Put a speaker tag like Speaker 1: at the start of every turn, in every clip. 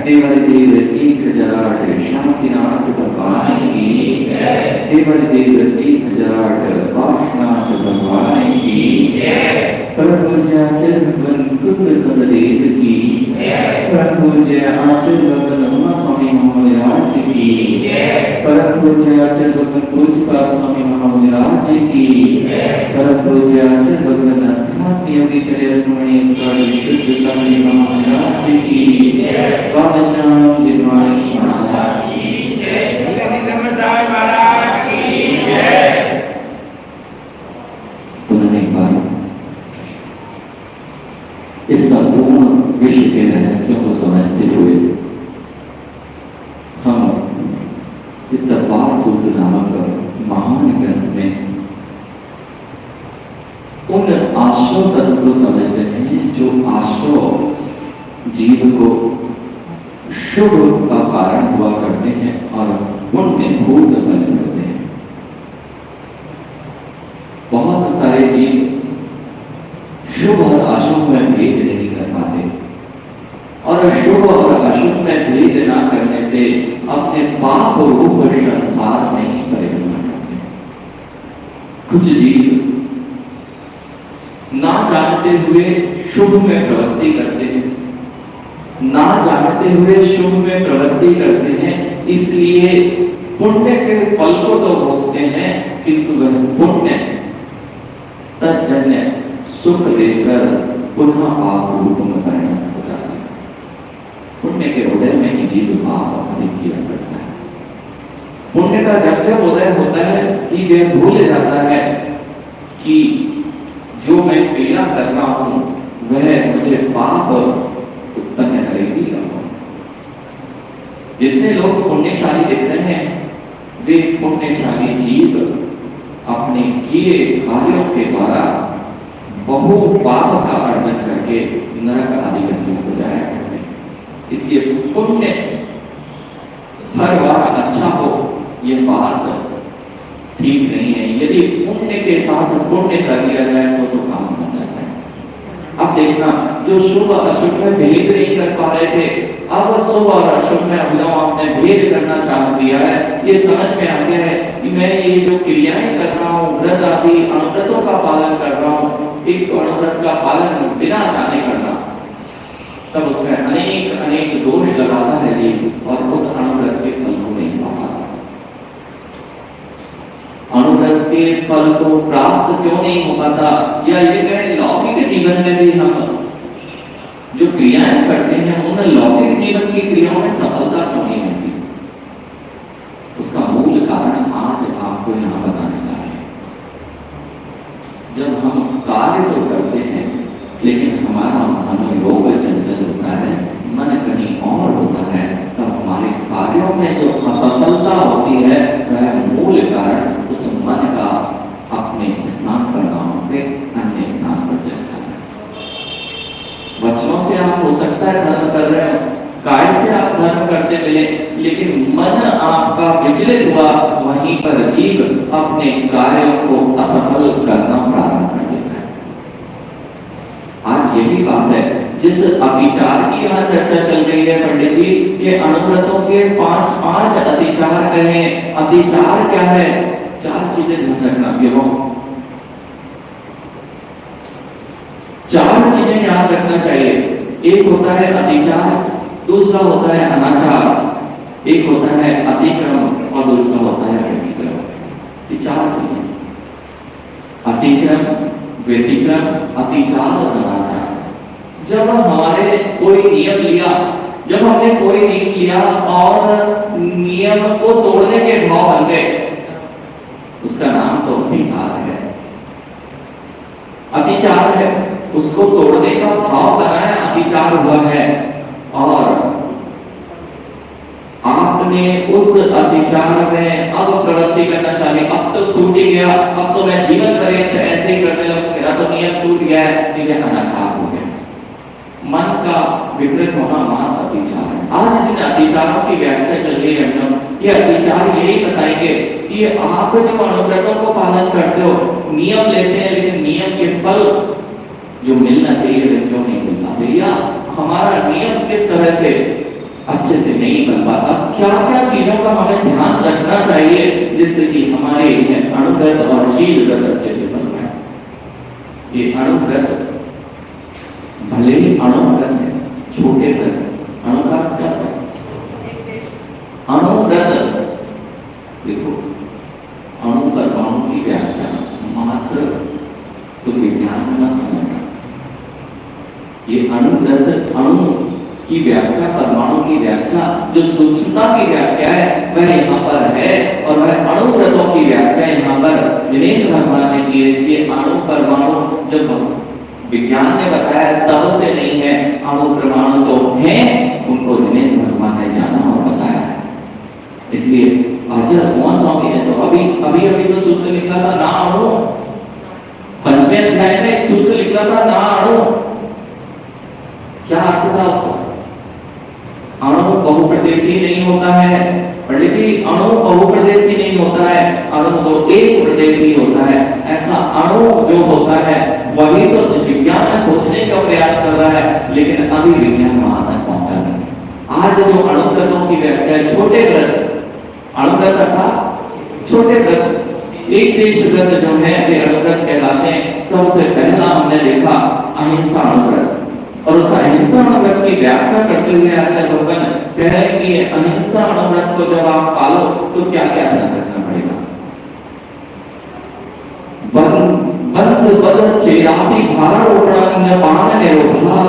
Speaker 1: देवादिदेव 1008 शांतिनाथ भगवान की जय। देवादिदेव 1008 पार्श्वनाथ भगवान की जय। परम पूज्य आचार्य भगवान कुंद देव की जय। परम पूज्य आचार्य भगवान उमा स्वामी महाराज की जय। परम पूज्य आचार्य भगवान पूज्यपाद स्वामी महाराज की जय। परम पूज्य आचार्य भगवान अध्यात्म योगी चर्या स्वामी विशुद्ध स्वामी महाराज की जय। बाबा श्याम जी महाराज की जय। महाराज की जय। पुनः एक बार इस संपूर्ण विश्व के रहस्यों को समझते हुए हम इस तत्वार सूत्र नामक महान ग्रंथ में उन आश्रव तत्व को समझ रहे हैं जो आश्रव जीव को शुभ का कारण हुआ करते हैं और उनमें भूत बन करते हैं। बहुत सारे जीव शुभ और अशुभ में भेद नहीं कर पाते और शुभ और अशुभ में भेद ना करने से अपने पाप रूप संसार में ही परिवर्तन करते हैं। कुछ जीव ना जानते हुए शुभ में प्रवृत्ति करते हैं, ना जानते हुए शुभ में प्रवृत्ति करते हैं, इसलिए पुण्य के फल को तो भोगते हैं किंतु वह पुण्य तत्जन्य सुख देकर पुनः पाप रूप में परिणत हो जाता है। पुण्य के उदय में ही जीव पाप अधिक किया करता है। पुण्य का जब जब उदय होता है जीव यह भूल जाता है कि जो मैं क्रिया कर रहा हूं वह मुझे पाप उत्पन्न करेगी। जितने लोग पुण्यशाली दिख रहे हैं वे पुण्यशाली जीव अपने किए कार्यों के द्वारा बहु पाप का अर्जन करके नरक आदि गतियों को जाया करते हैं। इसलिए पुण्य हर बार अच्छा हो यह बात ठीक नहीं है। यदि पुण्य के साथ पुण्य कर लिया जाए तो काम बन जाता है। अब देखना जो शुभ अशुभ में भेद नहीं कर पा रहे थे अब शुभ और अशुभ में हम लोग आपने भेद करना चाह दिया है। ये समझ में आ गया है कि मैं ये जो क्रियाएं कर रहा हूँ व्रत आदि अनुव्रतों का पालन कर रहा हूँ, एक तो अनुव्रत का पालन बिना जाने करना तब उसमें अनेक अनेक दोष लगाता है जी और उस अनुव्रत के फल को नहीं पा पाता। अनुव्रत के फल को प्राप्त क्यों नहीं हो पाता या ये कहें लौकिक जीवन में भी हम जो क्रियाएं करते हैं उन लौकिक जीवन की क्रियाओं में सफलता क्यों नहीं होती? उसका मूल कारण आज आपको यहाँ बताने जा रहे हैं। जब हम कार्य तो करते हैं लेकिन हमारा मन योग चंचल होता है, मन कहीं और होता है, तब हमारे कार्यों में जो असफलता होती है वह मूल कारण उस मन का अपने स्नान प्रणामों के अन्य स्नान पर चलता है। वचनों से आप हो सकता है धर्म कर रहे हो, काय से आप धर्म करते मिले, लेकिन मन आपका विचलित हुआ वहीं पर जीव अपने कार्यों को असफल करना प्रारंभ कर देता है। आज यही बात है जिस अतिचार की यहाँ चर्चा चल रही है पंडित जी, ये अनुव्रतों के पांच अतिचार कहे। अतिचार क्या है? चार चीजें ध्यान रखना एवं चार चीजें याद रखना चाहिए। एक होता है अतिचार, दूसरा होता है अनाचार, एक होता है अतिक्रम और दूसरा होता है व्यतिक्रम। ये चार चीजें अतिक्रम, व्यतिक्रम, अतिचार और अनाचार। जब हमने कोई नियम लिया और नियम को तोड़ने के भाव बन गए उसका नाम तो अतिचार है। अतिचार है, उसको तोड़ने का भाव बनाया अतिचार हुआ है और आपने उस अतिचार में अब प्रवृत्ति करना चाहिए। अब तो टूट गया, अब तो मैं जीवन पर्यंत ऐसे ही करने लगूं, मेरा तो नियम टूट गया है, ठीक है, अनाचार हो गया। मन का विकृत होना मात्र अतिचार है। आज जिन अतिचारों की व्याख्या चल रही है ये अतिचार यही बताएंगे कि आप जब अनुव्रतों को पालन करते हो, नियम लेते हैं, लेकिन नियम के फल जो मिलना चाहिए वे क्यों नहीं मिल पाते, या हमारा नियम किस तरह से अच्छे से नहीं बन पाता। क्या क्या चीजों का हमें ध्यान रखना चाहिए जिससे कि हमारे अणुव्रत और शील व्रत अच्छे से बन पाए। ये अणुव्रत भले ही अणुव्रत है, छोटे व्रत, अणु का अर्थ क्या है? अणुव्रत। देखो, अणु परमाणु की व्याख्या मात्र तो विज्ञान में मत समझना। ये अणुव्रत, अणु की व्याख्या, परमाणु की व्याख्या, जो सूक्ष्मता की व्याख्या है वह यहाँ पर है, और वह अणुव्रतों की व्याख्या यहाँ पर जिनेन्द्र भगवान ने की है। इसलिए अणु परमाणु जब विज्ञान ने बताया तब से नहीं है, अणु परमाणु तो हैं, उनको जिनेन्द्र भगवान ने जाना और बताया है। इसलिए आचार्य उमा स्वामी ने तो अभी तो सूत्र लिखा था ना अणु, 5वें अध्याय में एक सूत्र लिखा था ना अणु। क्या अर्थ था उसका? अणु बहुप्रदेशी नहीं होता है पंडित जी, अणु बहुप्रदेशी नहीं होता है, अणु तो एक प्रदेशी होता है। ऐसा अणु जो होता है वही तो विज्ञान खोजने का प्रयास कर रहा है, लेकिन अभी विज्ञान वहां तक पहुंचा नहीं। आज जो अणुव्रतों की व्याख्या है, छोटे व्रत, अणुव्रत अर्थात छोटे व्रत, एक देश व्रत जो है वे अणुव्रत कहलाते हैं। सबसे पहला हमने देखा अहिंसा अणुव्रत, और उस अहिंसा अणुव्रत की व्याख्या करते हुए आचार्य भगवान कह रहे हैं कि अहिंसा अणुव्रत को जब आप पालो तो क्या क्या ध्यान रखना पड़ेगा। बंद बद चेरापि भारारोपण बाण निरोधा।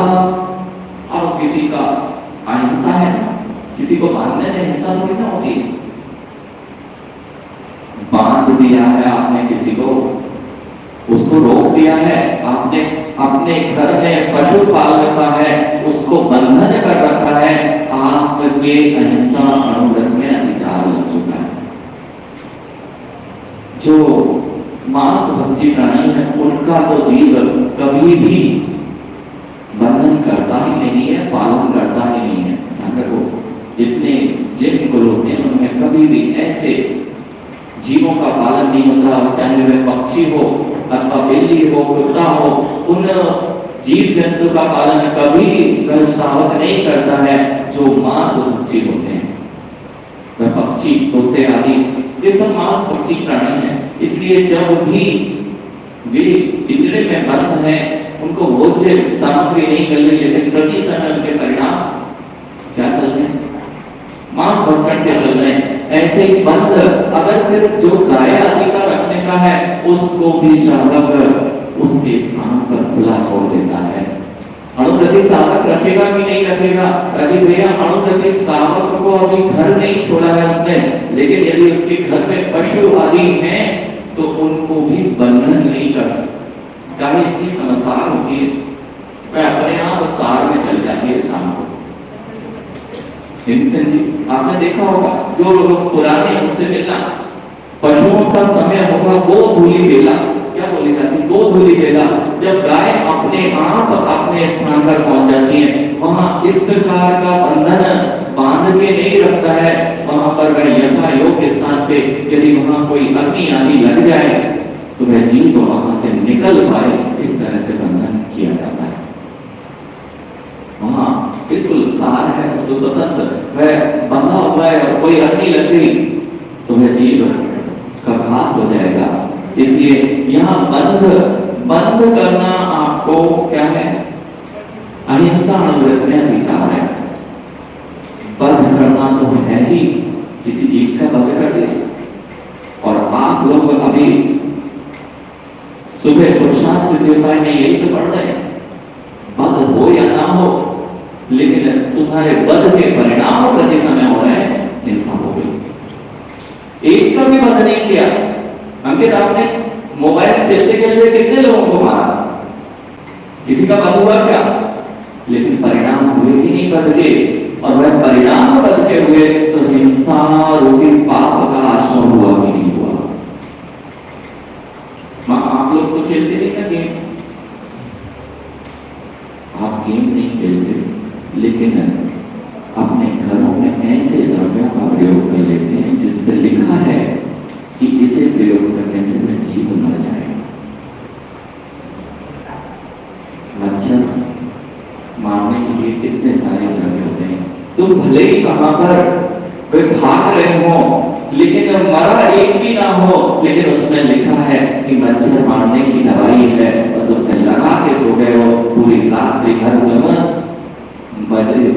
Speaker 1: अब किसी का अहिंसा है ना, किसी को मारने में हिंसा थोड़ी ना होती है। बांध दिया है आपने किसी को, उसको रोक दिया है आपने, अपने घर में पशु पाल रखा है, उसको बंधन कर रखा है, आपके अहिंसा अणुव्रत में अतिचार लग चुका है। जो मांस भक्षी प्राणी है उनका तो जीव कभी भी बंधन करता ही नहीं है, पालन करता ही नहीं है। ध्यान रखो, जितने जिन गुरु होते हैं उनमें कभी भी ऐसे जीवों का पालन नहीं होता, चाहे वह पक्षी हो अथवा बिल्ली हो, कुत्ता हो, उन जीव जंतु का पालन कभी वह श्रावक नहीं करता है जो मांस भक्षी होते हैं। वह पक्षी, तोते आदि ये सब मांस भक्षी प्राणी हैं। इसलिए जब भी वे पिंजरे में बंद हैं, उनको भोज्य सामग्री नहीं मिल रही, लेकिन प्रति समय उनके परिणाम क्या चल रहे हैं? मांस भक्षण के चल रहे हैं। ऐसे ही बंद अगर फिर जो गाय आदि का रखने का है उसको भी श्रावक उसके स्थान पर खुला छोड़ देता है। अणुव्रती श्रावक रखेगा कि नहीं रखेगा? राजी भैया, अणुव्रती श्रावक को अभी घर नहीं छोड़ा है उसने, लेकिन यदि उसके घर में पशु आदि हैं तो उनको भी बंधन नहीं करता। गाय इतनी समझदार होती है, वह अपने आप सार में चल जाती है शाम को। आपने देखा होगा, जो लोग पुराने उनसे मिलना, पशुओं का समय होगा गोधूलि बेला, क्या बोली जाती है? गोधूलि बेला। जब गाय अपने आप अपने स्थान पर पहुंच जाती है, वहां इस प्रकार का बंधन बांध के नहीं रखता है, वहां पर वह यथा योग्य स्थान पे यदि वहां कोई अग्नि आदि लग जाए तो वह जीव वहां से निकल पाए, इस तरह से बंधन किया जाता है। वहां बिल्कुल सार है, उसको स्वतंत्र, वह बंधा हुआ है और कोई अग्नि लग गई तो वह जीव का घात हो जाएगा। इसलिए यहाँ बंद करना आपको क्या है? अहिंसा अणुव्रत में अतिचार है। बंद करना तो है ही, किसी जीव का बंद कर दे। और आप लोग अभी सुबह पुरुषार्थ सिद्धि उपाय में यही तो पढ़ रहे हैं, बंद हो या ना हो, लेकिन तुम्हारे वध के परिणाम प्रति समय हो रहे हैं, हिंसा हो गई। एक का भी वध नहीं किया। अंकित, आपने मोबाइल खेलते खेलते कितने लोगों को मारा? किसी का वध हुआ क्या? लेकिन परिणाम हुए ही नहीं वध के, और वह परिणाम वध के हुए तो हिंसा रूपी पाप का आश्रम हुआ भी नहीं हुआ। आप लोग तो खेलते नहीं ना गेम, आप गेम नहीं खेलते, लेकिन अपने घरों में ऐसे द्रव्यों का प्रयोग कर लेते हैं जिस पर लिखा है कि इसे प्रयोग करने से वह जीव मर जाएगा। मच्छर मारने के लिए कितने सारे द्रव्य होते हैं, तुम भले ही वहां पर कोई भाग रहे हो, लेकिन मरा एक भी ना हो, लेकिन उसमें लिखा है कि मच्छर मारने की दवाई है और तुम लगा के सो गए हो, पूरी रात्रि भर तुम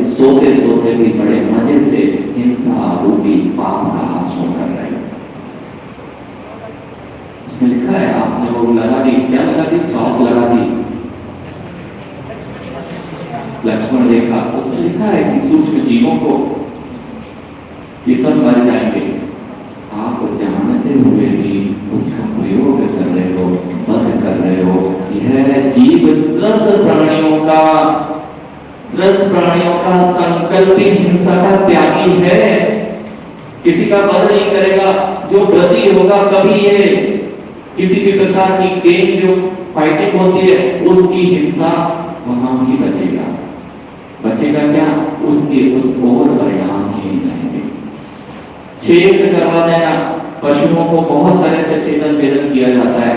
Speaker 1: सोते सोते भी बड़े मजे से हिंसा रूपी पाप का आश्रय कर रहे हो। उसमें लिखा है आपने वो लगा दी, क्या लगा दी? चौक लगा दी, लक्ष्मण रेखा। उसमें लिखा है कि सूक्ष्म जीवों को ये सब मर जाएंगे, आप जानते हुए भी उसका प्रयोग कर रहे हो, बंद कर रहे हो। यह जीव त्रस प्राणियों का संकल्पी हिंसा का त्यागी है। किसी का वध नहीं करेगा, जो व्रती होगा कभी ये किसी भी प्रकार की गेम जो फाइटिंग होती है उसकी हिंसा वहां भी बचेगा। बचेगा क्या? उसके उस और परिणाम ही नहीं जाएंगे। छेद करवा देना, पशुओं को बहुत तरह से छेदन भेदन किया जाता है।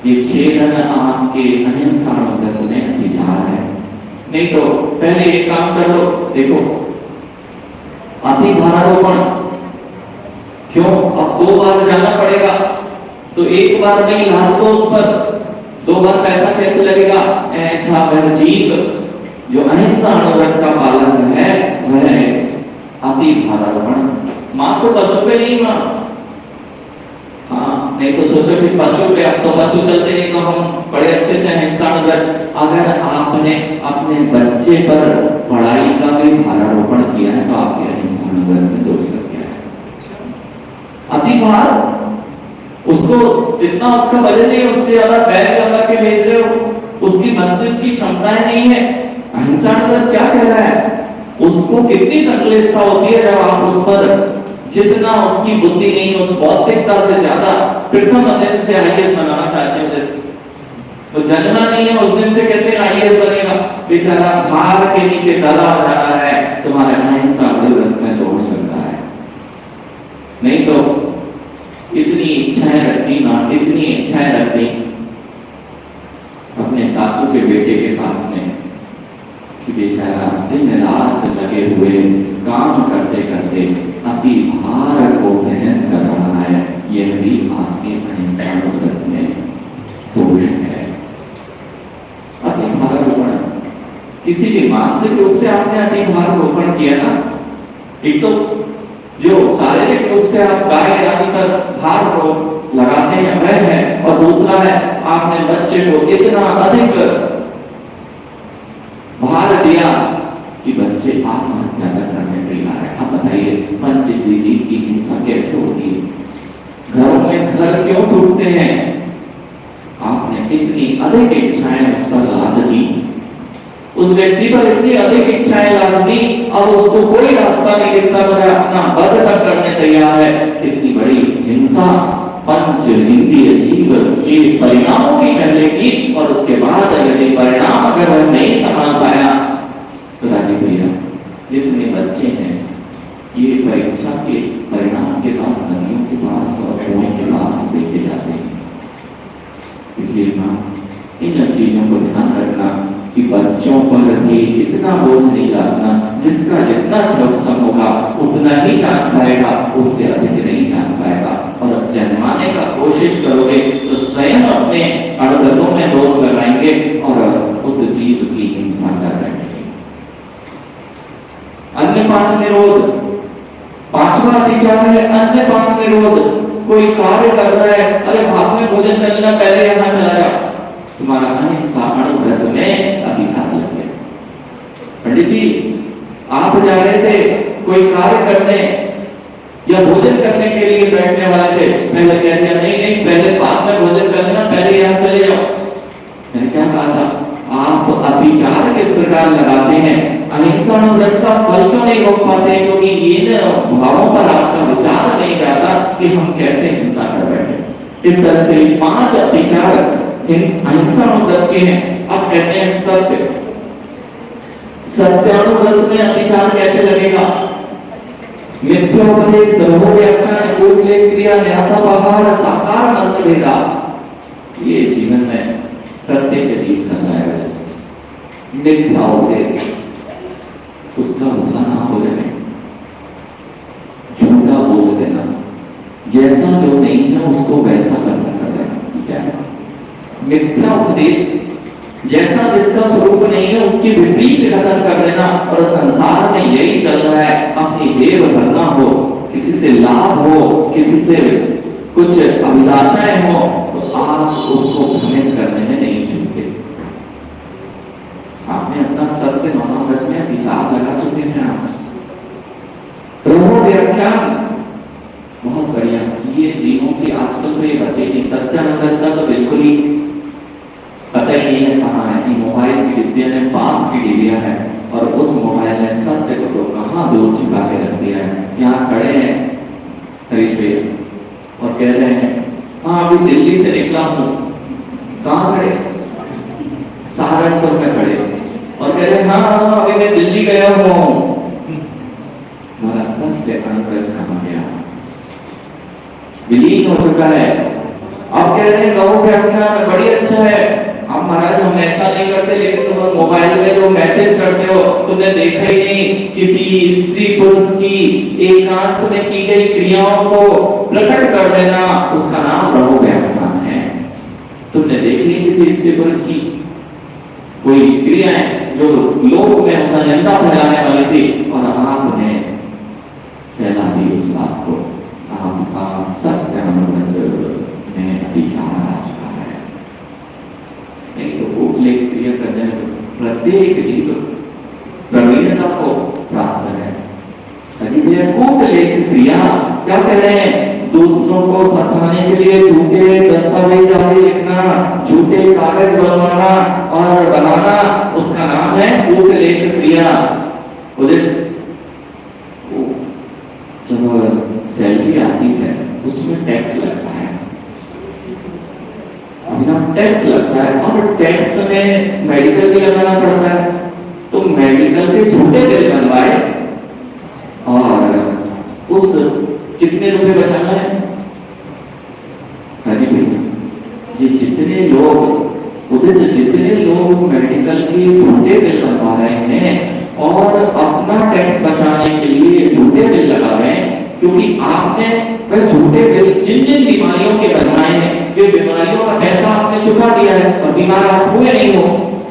Speaker 1: ये छेदन आपके अहिंसा मदद में अतिचार है। नहीं तो पहले एक काम कर लो, देखो अति भारारोपण क्यों अब 2 बार जाना पड़ेगा, तो एक बार नहीं लाद दो उस पर, 2 बार पैसा कैसे लगेगा? ऐसा वह जीव जो अहिंसा अनुव्रत का पालन है वह अति भारारोपण। मात्र पशु पे नहीं मां, हाँ नहीं तो सोचो कि पशु पे, अब तो पशु चलते नहीं तो हम बड़े अच्छे से अहिंसा अनुव्रत। अगर आपने अपने बच्चे पर पढ़ाई का भी भारारोपण किया है तो आपके अहिंसा अनुव्रत में दोष लग गया है। अति भार, उसको जितना उसका वजन नहीं उससे ज्यादा बैग लगा के भेज रहे हो, उसकी मस्तिष्क की क्षमताएं नहीं है। अहिंसा अनुव्रत क्या कह रहा है? उसको कितनी संक्लिष्टता होती है जब आप उस पर जितना उसकी बुद्धि नहीं, उस बौद्धिकता से ज्यादा प्रथम अध्ययन से आईएएस बनाना चाहते हैं। तो जन्मा नहीं है उस दिन से कहते हैं आईएएस बनेगा, बेचारा भार के नीचे दबा जा रहा है, तुम्हारे अहिंसा अनुव्रत में दोष लग रहा है। नहीं तो इतनी इच्छाएं रखती मां, इतनी इच्छाएं रखती अपने सासू के बेटे के पास में कि बेचारा दिन रात लगे हुए काम करते करते अति भार को वहन कर रहा है। यह भी आपके अहिंसा अनुव्रत में दोष है। अति भारारोपण, किसी भी मानसिक रूप से आपने अति भारारोपण किया ना, एक तो जो शारीरिक रूप से आप गाय आदि पर भार को लगाते हैं वह है, और दूसरा है आपने बच्चे को इतना अधिक भार दिया कि बच्चे आत्महत्या करने तैयार है। अब बताइए पंचेंद्रिय जीव की हिंसा कैसे होती है? घरों में घर क्यों टूटते हैं? आपने इतनी अधिक इच्छाएं उस पर लाद दी, उस व्यक्ति पर इतनी अधिक इच्छाएं लाद दी, अब उसको कोई रास्ता नहीं दिखता, तो अपना वध तक करने तैयार है। कितनी बड़ी हिंसा पंच इंद्रिय जीव के परिणामों की पहले की, और उसके बाद यदि परिणाम अगर वह नहीं संभाल पाया तो राजीव भैया जितने बच्चे हैं ये परीक्षा के परिणाम के बाद नदियों के पास और कुएं के पास देखे जाते हैं। इसलिए मां इन चीजों को ध्यान रखना कि बच्चों पर भी इतना बोझ नहीं लादना, जिसका जितना क्षमता होगा उतना ही जान पाएगा, उससे अधिक नहीं जान पाएगा। और जन्माने का कोशिश करोगे तो स्वयं अपने अड़गतों में दोष लगाएंगे और उस जीव की हिंसा कर रहे हैं। अन्नपान निरोध, 5वां अतिचार है अन्नपान निरोध। कोई कार्य कर रहा है, अरे भात में भोजन कर लेना, पहले यहाँ चला जाओ, तुम्हारा अहिंसा अनुव्रत में अतिचार लग गया। पंडित जी आप जा रहे थे कोई कार्य करने या भोजन करने के लिए बैठने वाले थे, पहले कह दिया नहीं नहीं पहले बाद में भोजन कर लेना, पहले यहाँ चले जाओ। मैंने क्या कहा था? आप अतिचार किस प्रकार लगाते हैं? अहिंसा अनुव्रत का फल क्यों नहीं रोक पाते? क्योंकि इन भावों पर आपका विचार नहीं जाता कि हम कैसे हिंसा कर बैठे। इस तरह से 5 अतिचार अहिंसा अनुव्रत के हैं। अब कहते हैं सत्य, सत्यानुव्रत में अतिचार कैसे लगेगा? मिथ्योपदेश सर्वो व्याख्यान कूटलेख क्रिया न्यासापहार साकार मंत्र भेदा, ये जीवन में प्रत्येक जीव कर रहा है। मिथ्या उपदेश, उसका भला ना हो जाए। झूठा बोल देना, जैसा जो नहीं है उसको वैसा कथन कर देना। क्या है? मिथ्या उपदेश, जैसा जिसका स्वरूप नहीं है उसकी विपरीत कथन कर देना। और संसार में यही चल रहा है, अपनी जेब भरना हो, किसी से लाभ हो, किसी से कुछ अभिलाषाएं हो, तो आप उसको भ्रमित करने में नहीं चूकते। आपने अपना सत्य महाव्रत में विचार लगा चुके हैं। आप प्रभु व्याख्यान बहुत बढ़िया, ये जीवों की आजकल तो ये बचे नहीं। सत्यानंद का तो बिल्कुल ही पता ही नहीं है कहाँ है कि मोबाइल की विद्या ने पाप की दिया है, और उस मोबाइल ने सत्य को तो कहाँ दूर छिपा के रख दिया है। यहाँ खड़े हैं हरीश भैया और कह रहे हैं हाँ अभी दिल्ली से निकला हूँ। कहाँ खड़े? सहारनपुर में खड़े, और कह रहे हाँ अभी मैं दिल्ली गया हूँ। हमारा सत्य अनुग्रह कहाँ गया? विलीन हो चुका है। आप कह रहे हैं लोगों के व्याख्यान बड़ी अच्छा है, आप महाराज हम ऐसा नहीं करते, लेकिन तुम मोबाइल में जो मैसेज करते हो तुमने देखा ही नहीं, किसी स्त्री पुरुष की एकांत में की गई क्रियाओं को प्रकट कर देना, उसका नाम प्रभु व्याख्यान है। तुमने देखी किसी स्त्री पुरुष की कोई क्रियाएं जो लोग में असंयमता फैलाने वाली थी, और आपने फैला दी उस बात को। आपका सत्य अनुबंध में अधिकार आ चुका है। नहीं तो कूटलेख क्रिया करने में तो प्रत्येक जीव प्रवीणता को प्राप्त है। कूटलेख क्रिया क्या कह रहे हैं? दूसरों को फंसाने के लिए झूठे दस्तावेज आदि लिखना, झूठे कागज बनवाना और बनाना, उसका नाम है कूटलेख क्रिया। जब सैलरी आती है उसमें टैक्स लगता है, टैक्स लगता है, और टैक्स में मेडिकल भी लगाना पड़ता है। तो मेडिकल के झूठे बिल बनवाए, और उस कितने रुपए बचाना है? ये जितने लोग उधर जितने लोग मेडिकल के झूठे बिल बनवा रहे हैं और अपना टैक्स बचाने के लिए झूठे बिल लगा रहे हैं, क्योंकि आपने वह झूठे बिल जिन जिन बीमारियों के बनवाए हैं वे बीमारियों का पैसा आपने चुका दिया है, और बीमार आप हुए नहीं हो,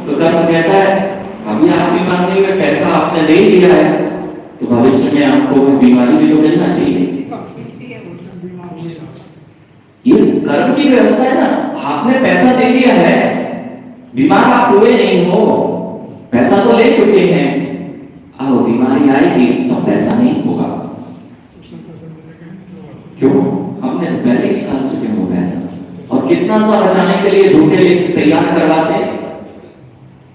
Speaker 1: तो धर्म कहता है अभी आप बीमार नहीं हुए, पैसा आपने दे दिया है, तो भविष्य में आपको बीमारी भी तो मिलना चाहिए। ये कर्म की व्यवस्था है ना। आपने पैसा दे दिया है, बीमार आप हुए नहीं हो, पैसा तो ले चुके हैं, अब बीमारी आएगी तो पैसा नहीं होगा। क्यों? हमने पहले ही निकाल चुके हैं वो पैसा। और कितना सा बचाने के लिए झूठे लेख तैयार करवाते हैं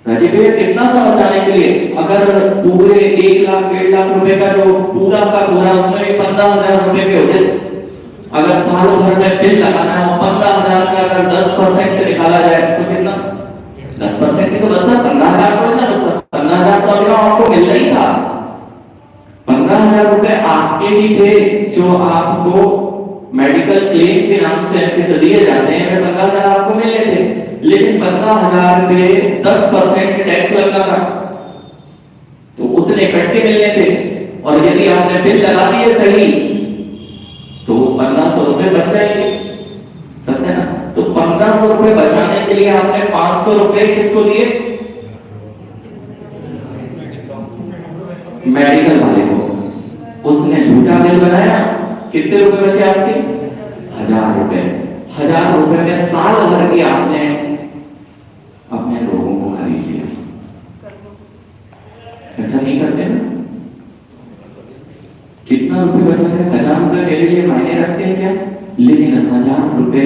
Speaker 1: राजीव भैया, कितना सा बचाने के लिए? अगर पूरे 1 लाख 1.5 लाख रुपए का जो पूरा का पूरा, उसमें भी 15,000 रुपए के होते। अगर साल भर में बिल लगाना है 15,000 का, अगर 10% निकाला जाए तो कितना? 10% ही तो बचता, 15,000 थोड़ी ना बचता। 15,000 तो अभी आपको मिल रही था। 15,000 रुपए आपके ही थे जो आपको मेडिकल क्लेम के नाम से अंकित दिए जाते हैं, वे 15,000 आपको मिले थे, लेकिन 15,000 पे 10% टैक्स लगना था, तो उतने इकट्ठे मिलने थे। और यदि आपने बिल लगा दिए सही तो 1,500 रुपए बच जाएंगे, सत्य ना? तो 1,500 रुपए बचाने के लिए आपने 500 रुपए किसको दिए? मेडिकल वाले को। उसने झूठा बिल बनाया, कितने रुपए बचे आपके? 1,000 रुपए। 1,000 रुपए में साल भर की आपने अपने लोगों को खरीद लिया। ऐसा नहीं करते ना? कितना रुपए बचा है? 1,000 रुपए मेरे लिए मायने रखते हैं क्या? लेकिन 1,000 रुपए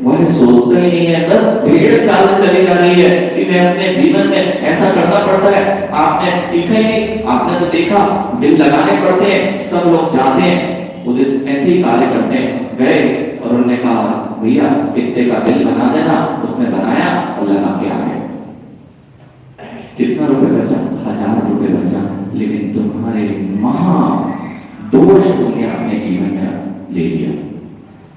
Speaker 1: वह सोचता ही नहीं है, बस भेड़ चाल चली जा रही है कि मैं अपने जीवन में ऐसा करना पड़ता है। आपने सीखा ही नहीं, आपने तो देखा बिल लगाने पड़ते हैं, सब लोग जाते हैं उधर ऐसे ही कार्य करते हैं। गए और उन्होंने कहा भैया कितने का बिल बना देना, उसने बनाया और लगा के आ गए। कितना रुपए बचा? 1,000 रुपए बचा, लेकिन तुम्हारे महा दोष तुमने अपने जीवन में ले लिया।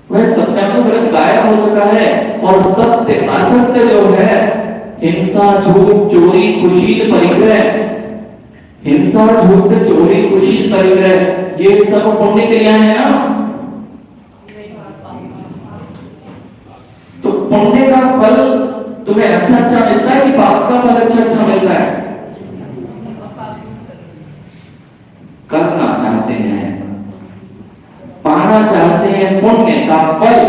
Speaker 1: वह सत्यानुव्रत गायब हो चुका है, और सत्य असत्य जो है, हिंसा झूठ चोरी कुशील परिग्रह, हिंसा हिंसा, झूठ, चोरी, कुशील, परिग्रह, ये सब पुण्य क्रियाएं हैं ना। तो पुण्य का फल तुम्हें अच्छा अच्छा मिलता है कि पाप का फल अच्छा अच्छा मिलता है? करना चाहते हैं, पाना चाहते हैं पुण्य का फल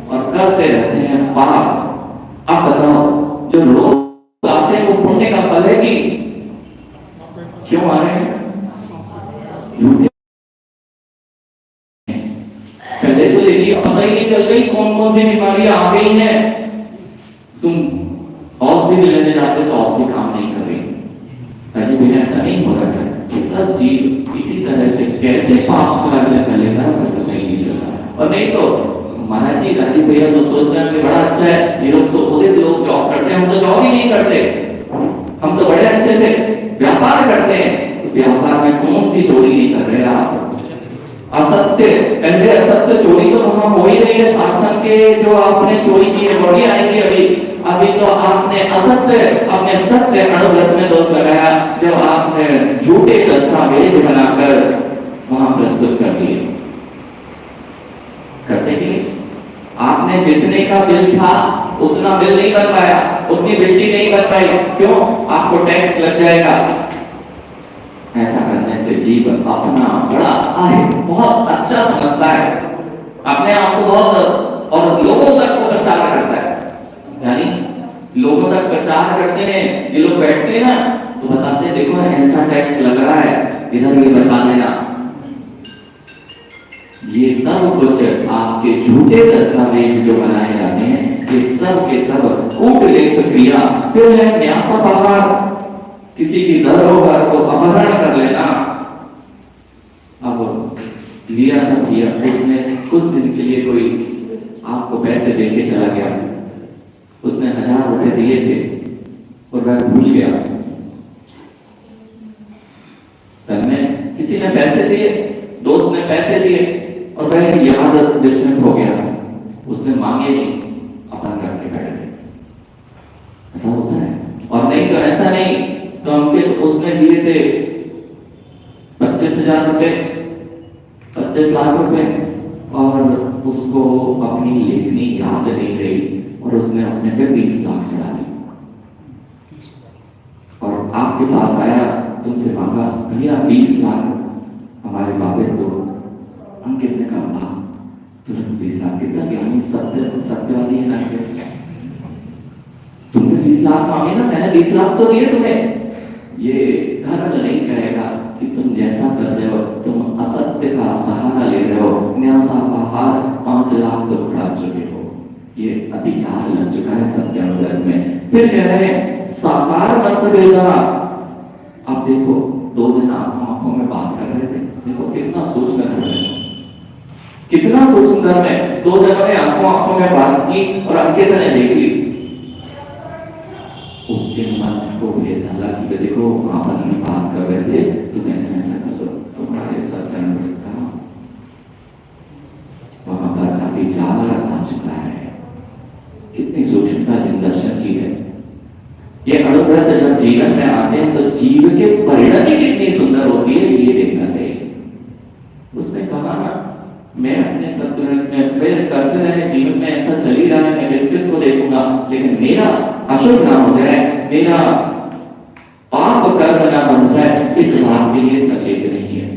Speaker 1: और करते रहते हैं पाप। अब बताओ, जो लोग आते हैं वो पुण्य का फल है कि क्यों आ रहे हैं? पहले तो लेकिन पता ही नहीं चल रही कौन कौन सी बीमारियां आ गई हैं। तुम औषधि लेने जाते तो औषधि काम नहीं कर रही, ताकि बिना ऐसा नहीं हो रहा है कि सब जीव इसी तरह से कैसे पाप का अर्जन करेगा, सब पता ही नहीं चलता। और नहीं तो महाराज जी, राजीव भैया तो सोच रहे हैं कि बड़ा अच्छा है, ये लोग तो उदित लोग जॉब करते हैं, हम तो जॉब ही नहीं करते, हम तो बड़े अच्छे से व्यापार करते हैं। तो व्यापार में कौन सी चोरी नहीं कर रहे आप? असत्य, पहले असत्य चोरी तो वहां हो ही रही है। शासन के जो आपने चोरी की है वही आएंगी अभी तो आपने असत्य अपने सत्य अणुव्रत में दोष लगाया, जब आपने झूठे दस्तावेज बनाकर वहां प्रस्तुत कर दिए। करते कि आपने जितने का बिल था उतना बिल नहीं कर पाया, उतनी बिल्टी नहीं कर पाई, क्यों? आपको टैक्स लग जाएगा। ऐसा करने से जीव अपना बड़ा बहुत अच्छा समझता है, अपने आप को बहुत, और लोगों तक वो प्रचार करता है, यानी लोगों तक प्रचार करते हैं। ये लोग बैठते हैं ना तो बताते हैं, देखो ऐसा टैक्स लग रहा है, इधर ये बचा लेना। ये सब कुछ आपके झूठे दस्तावेज जो बनाए जाते हैं, ये सब के सब कूटलेख क्रिया। फिर है न्यासापहार, किसी की धरोहर को अपहरण कर लेना। अब लिया था भैया, उसने कुछ दिन के लिए कोई आपको पैसे देके चला गया, उसने 1000 रुपए दिए थे और वह भूल गया। तब में किसी ने पैसे दिए, दोस्त ने पैसे दिए और वह याद विस्मृत हो गया, उसने मांगे नहीं, अपन रख के बैठ गए। ऐसा होता है। और नहीं तो ऐसा नहीं तो अंकित उसने दिए थे 25,000 रुपए, 25 लाख रुपए, और उसको अपनी लेखनी याद नहीं रही और उसने अपने पे 20 लाख चढ़ा दी और आपके पास आया, तुमसे मांगा, भैया 20 लाख हमारे वापस दो। अंकित ने कहा, तुरंत 20 लाख, कितना ज्ञानी सत्यवादी है ना, तुमने 20 लाख मांगे ना, मैंने 20 लाख तो दिए तुम्हें। ये धर्म नहीं कहेगा कि तुम जैसा कर रहे हो, तुम असत्य का सहारा ले रहे हो, न्यासापहार 5 लाख तो उड़ा चुके हो, ये अतिचार लग चुका है सत्य अनुगत में। फिर कह रहे हैं साकार मंत्र वेदना। अब देखो, 2 जन आंखों में बात कर रहे थे, देखो कितना सूक्ष्म धर्म है, कितना सूक्ष्म धर्म है। 2 जनों ने आंखों में बात की और अंकित ने देख ली, उसके मन को भेद डाला कि देखो आपस में बात कर रहे थे, तुम ऐसा कर लो, तुम्हारे सत्य अनुगत का वहां पर अतिचार आ चुका है। कितनी सूक्ष्मता जिन दर्शन की है। ये अनुव्रत जब जीवन में आते हैं तो जीव के परिणति कितनी सुंदर होती है, ये देखना चाहिए। उसने कहा ना, मैं अपने सत्य में करते रहे, जीवन में ऐसा चल ही रहा है, मैं किस किस को देखूंगा, लेकिन मेरा अशुभ ना हो जाए, मेरा पाप कर्म ना बन जाए, इस बात के लिए सचेत नहीं है।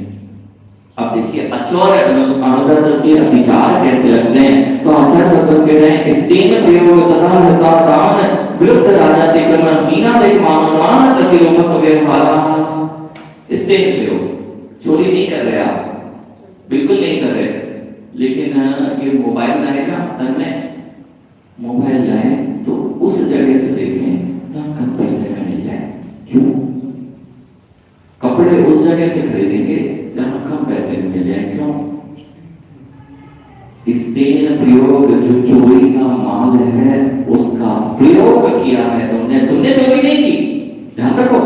Speaker 1: अब देखिए अचौर अनुव्रत के अतिचार कैसे लगते हैं। तो आचार्य भगवत कह रहे हैं, स्तेन प्रयोग तथा हृता दान विरुद्ध राजा तिक्रमण हीना देख मानवान प्रतिरूपक व्यवहार। स्तेन प्रयोग, चोरी नहीं कर रहे आप, बिल्कुल नहीं कर रहे, लेकिन ये मोबाइल लाएगा तन में, मोबाइल लाए तो उस जगह से देखें जहां कम पैसे में मिल जाए। क्यों? कपड़े उस जगह से खरीदेंगे जहां कम पैसे में मिल जाए। क्यों? स्तेन प्रयोग, जो चोरी का माल है उसका प्रयोग किया है तुमने चोरी नहीं की, ध्यान रखो,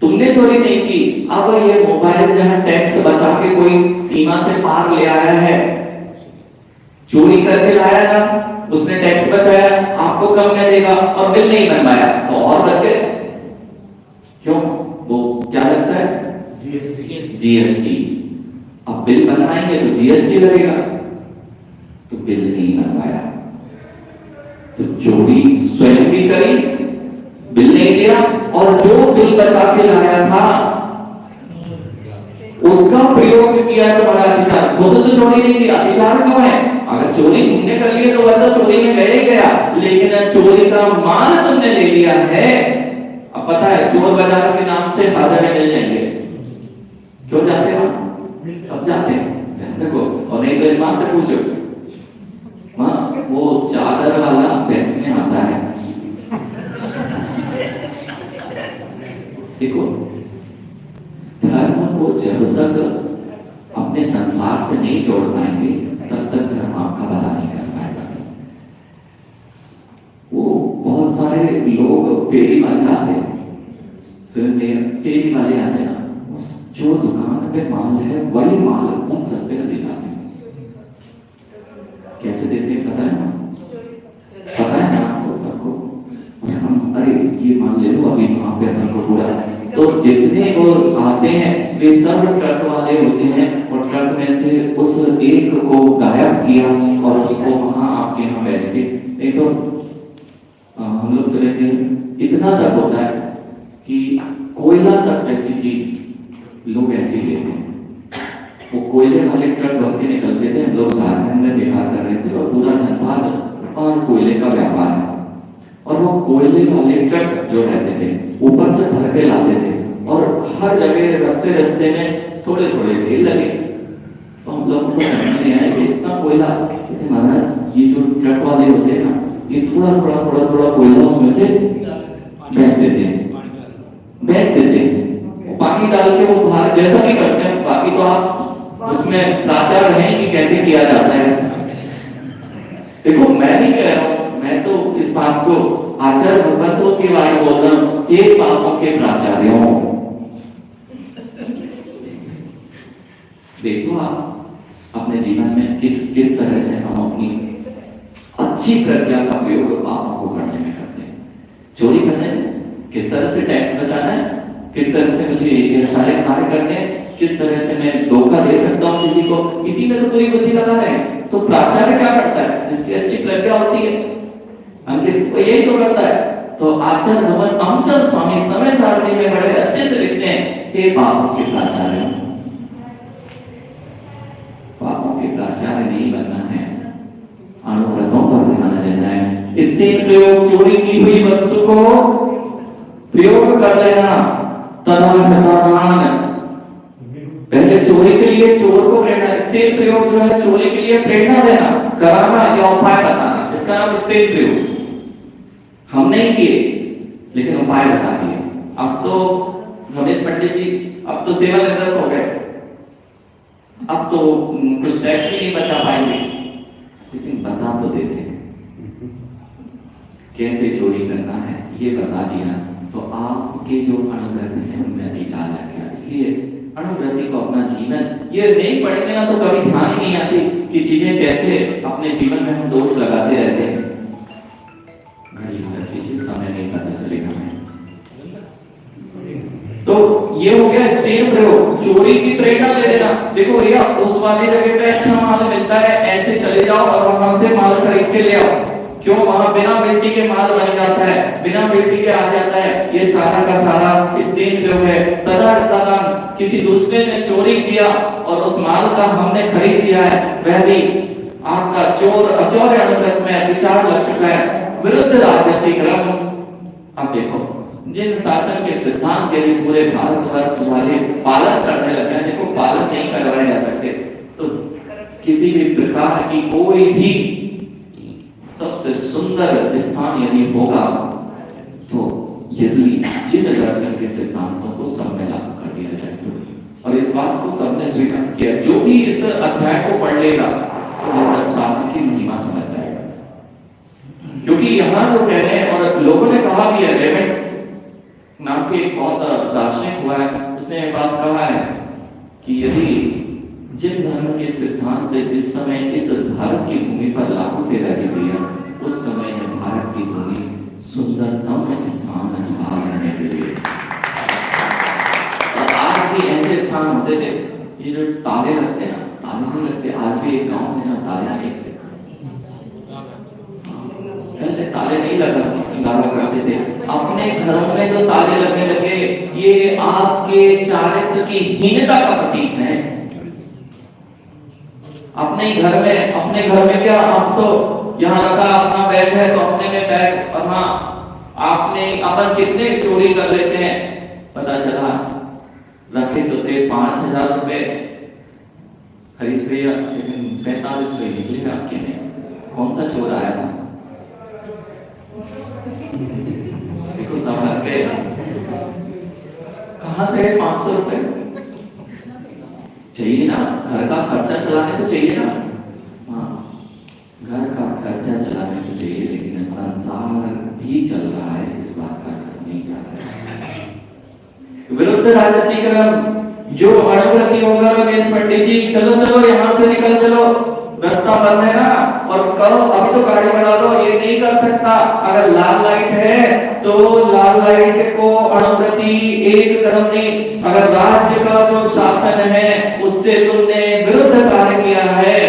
Speaker 1: तुमने चोरी नहीं की। अब ये मोबाइल जहां टैक्स बचा के कोई सीमा से पार ले आया है, चोरी करके लाया ना, उसने टैक्स बचाया, आपको कम न देगा और बिल नहीं बनवाया तो और बच गए। क्यों? वो क्या लगता है? जीएसटी। अब बिल बनवाएंगे तो जीएसटी लगेगा, तो बिल नहीं बनवाया, तो चोरी स्वयं भी करी, बिल नहीं दिया, और जो बिल बचा के लाया था उसका प्रयोग किया तुम्हारा अतिचार। खुद तो चोरी नहीं की, अतिचार क्यों है? अगर चोरी तुमने कर ली तो वह तो चोरी में गया ही गया, लेकिन चोरी का माल तुमने ले लिया है। अब पता है चोर बाजार के नाम से हाजिर मिल जाएंगे, क्यों जाते हो? अब जाते हैं देखो, और नहीं तो मां से पूछो, मां वो चादर वाला बेचने आता है, देखो धर्म को जब तक अपने संसार से नहीं जोड़ पाएंगे तब तक धर्म आपका भला नहीं कर पाएगा। वो बहुत सारे लोग फेरी वाले आते हैं, फेरी वाले आते हैं ना, जो दुकान पे माल है वही माल बहुत सस्ते में दिखाते हैं। कैसे देते हैं पता है ना? पता है ना आपको सबको? हम अरे ये माल ले लो, अभी वहां पे अपन को पूरा, तो जितने वो आते हैं वे सब ट्रक वाले होते हैं, और ट्रक में से उस एक को गायब किया और उसको वहां आपके यहाँ बेच के, नहीं तो हम लोग सुनेंगे इतना तक होता है कि कोयला तक ऐसी चीज लोग ऐसे ही लेते हैं। वो कोयले वाले ट्रक भर के निकलते थे, हम लोग झारखंड में बिहार कर रहे थे, और पूरा धनबाद और कोयले का व्यापार है, और वो कोयले वाले ट्रक जो रहते थे ऊपर से भर के लाते थे, और हर जगह रास्ते रास्ते में थोड़े थोड़े ढेर लगे। तो हम लोग को समझ नहीं आया कि इतना कोयला, कहते महाराज ये जो ट्रक वाले होते हैं ना, ये थोड़ा थोड़ा कोयला उसमें से बेच देते हैं, पानी डाल के वो बाहर जैसा भी करते हैं, बाकी तो आप उसमें प्राचार नहीं कि कैसे किया जाता है। देखो मैं नहीं कह रहा हूं, मैं तो इस बात को आचार्य भगवतों के बारे में बोल रहा हूं, एक बातों के प्राचार्यों। देखो आप अपने जीवन में किस तरह से हम अपनी अच्छी प्रज्ञा का प्रयोग पापों को करने में करते हैं। चोरी करने में किस तरह से टैक्स बचाना है, किस तरह से मुझे ये सारे कार्य करने हैं, किस तरह से मैं धोखा दे सकता हूँ किसी को, इसी में तो पूरी बुद्धि लगा रहे हैं। तो प्राचार्य क्या करता है? जिसकी अच्छी प्रज्ञा होती है, अंकित को यही तो करता है। तो आचार्य भगवान अमचंद स्वामी समय सारणी में बड़े अच्छे से लिखते हैं, हे पापों के प्राचार्य, पापों के प्राचार्य नहीं बनना है, अनुव्रतों पर ध्यान देना है। स्थिर प्रयोग, चोरी की हुई वस्तु को प्रयोग कर लेना, तदान पहले चोरी के लिए चोर को प्रेरणा, स्थिर प्रयोग जो है चोरी के लिए प्रेरणा देना, कराना या उपाय बताना, इसका नाम स्थिर प्रयोग। हम नहीं किए लेकिन उपाय बता दिए। अब तो रमेश पंडित जी अब तो सेवानिवृत्त हो गए, अब तो कुछ टैक्स भी नहीं बचा पाएंगे, लेकिन बता तो देते कैसे चोरी करना है, ये बता दिया तो आपके जो अनुव्रत हैं उनमें अधिकार आ गया। इसलिए अनुव्रति को अपना जीवन, ये नहीं पढ़ेंगे ना तो कभी ध्यान ही नहीं आती कि चीजें कैसे अपने जीवन में हम दोष लगाते रहते हैं। घड़ी कर लीजिए, समय नहीं पता चलेगा हमें। तो ये हो गया स्थिर प्रयोग, चोरी की प्रेरणा दे देना। देखो भैया उस वाली जगह पे अच्छा माल मिलता है, ऐसे चले जाओ और वहां से माल खरीद के ले आओ। क्यों? वहां बिना मिट्टी के माल बन जाता है, बिना मिट्टी के आ जाता है। ये सारा का सारा स्थिर प्रयोग है। तदर्थन किसी दूसरे ने चोरी किया और उस माल का हमने खरीद लिया है, वह भी आपका चोर अचौर्य अनुव्रत में अतिचार लग चुका है। विरुद्ध राजनीतिक क्रम, अब देखो जिन शासन के सिद्धांत यदि पूरे भारतवर्ष वाले पालन करने लगे हैं, देखो पालन नहीं करवाए जा सकते तो किसी भी प्रकार की कोई भी सबसे सुंदर स्थान यदि होगा तो यदि जिन दर्शन के सिद्धांतों को सब में लागू कर दिया जाए तो, और इस बात को सबने स्वीकार किया, जो भी इस अध्याय को पढ़ लेगा तो जब शासन की महिमा समझ जाएगा। क्योंकि यहाँ जो कह रहे हैं, और लोगों ने कहा भी है, रेवेंस नाम के एक बहुत दार्शनिक हुआ है, उसने ये बात कहा है कि यदि जिन धर्म के सिद्धांत जिस समय इस भारत की भूमि पर लागू थे रहे भैया, उस समय यह भारत की भूमि सुंदरतम स्थान रहने के लिए। स्थान होते थे, ये जो ताले लगते हैं ना, ताले नहीं लगते। आज भी एक गांव है ना ताले नहीं लगते, पहले ताले नहीं लगा करते थे। अपने घरों में जो ताले लगने लगे, ये आपके चारित्र की हीनता का प्रतीक है। अपने घर में क्या, आप तो यहाँ रखा अपना बैग है तो अपने में बैग, और हाँ आपने अपन कितने चोरी कर लेते हैं, पता चला रखे तो थे 5,000 रुपए खरीद भैया, लेकिन 45 निकले आपके में। कौन सा चोर आया था? देखो समझ गए, कहां से है 500 रुपए? चाहिए ना, घर का खर्चा चलाने तो चाहिए ना। हाँ, घर का खर्चा चलाने तो चाहिए, लेकिन संसार भी चल रहा है, इस बात का डर नहीं जा रहा है। विरुद्ध राजनीतिकरण, जो अणुव्रती होगा रमेश पंडित जी, चलो चलो यहाँ से निकल चलो, रास्ता बंद है ना, और करो अभी तो गाड़ी बढ़ा दो, ये नहीं कर सकता। अगर लाल लाइट है तो लाल लाइट को अणुव्रती एक कदम नहीं, अगर राज्य का जो शासन है उससे तुमने विरुद्ध कार्य किया है,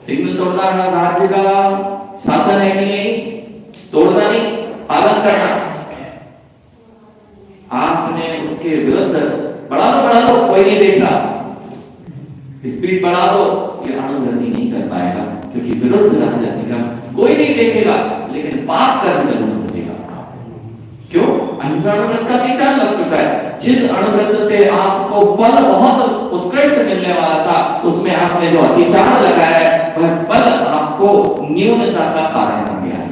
Speaker 1: सिग्नल तोड़ना है, राज्य का शासन है कि नहीं, तोड़ना नहीं, पालन करना। आपने उसके विरुद्ध बढ़ा दो, कोई नहीं देख रहा, स्पीड बढ़ा दो, ये अणुव्रती नहीं कर पाएगा, क्योंकि विरुद्ध राजनीतिकरण कोई नहीं देखेगा, लेकिन पाप कर्म जरूर देखेगा। क्यों? अहिंसा अणुव्रत का विचार लग चुका है। जिस अणुव्रत से आपको फल बहुत उत्कृष्ट मिलने वाला था, उसमें आपने जो अतिचार लगाया है, वह फल आपको न्यूनता का कारण बन गया है।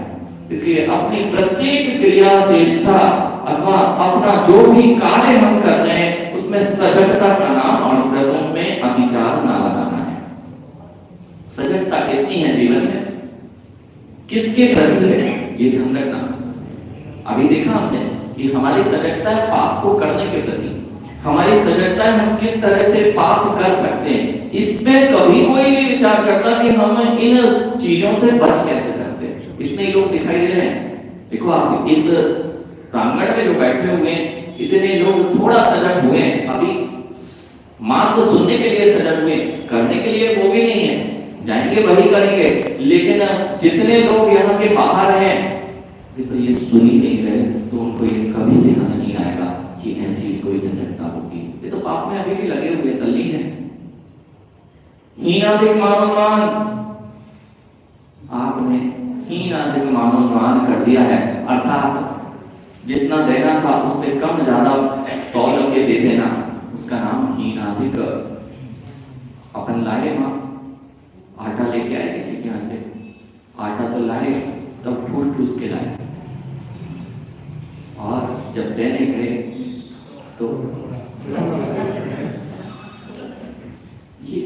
Speaker 1: इसलिए अपनी प्रत्येक क्रिया, चेष्टा अथवा अपना जो भी कार्य हम कर रहे हैं, उसमें सजगता का नाम अणुव्रतों में अतिचार ना लगाना है। सजगता कितनी है जीवन में, किसके प्रति है, ये ध्यान रखना। अभी देखा हमने कि हमारी सजगता है पाप को करने के प्रति, हमारी सजगता है हम किस तरह से पाप कर सकते हैं। इसमें कभी कोई नहीं विचार करता कि हम इन चीजों से बच कैसे सकते हैं। इतने लोग दिखाई दे रहे हैं, देखो आप इस प्रांगण में जो बैठे हुए हैं, इतने लोग थोड़ा सजग हुए हैं, अभी मात्र सुनने के लिए सजग हुए, करने के लिए वो भी नहीं है, जाएंगे वही करेंगे। लेकिन जितने लोग यहाँ के बाहर हैं, ये तो ये सुन ही नहीं रहे, तो उनको ये कभी ध्यान नहीं आएगा कि ऐसी कोई सजगता होगी। ये तो पाप में अभी भी लगे हुए, तल्लीन है। हीनाधिक मानोन्मान, आपने हीनाधिक मानोन्मान कर दिया है, अर्थात जितना देना था उससे कम ज्यादा तौल के दे देना, उसका नाम हीनाधिक। अपन लाए माँ आटा लेके आए किसी के यहाँ से, आटा तो लाए तब ठूस ठूस के लाए, और जब देने गए तो ये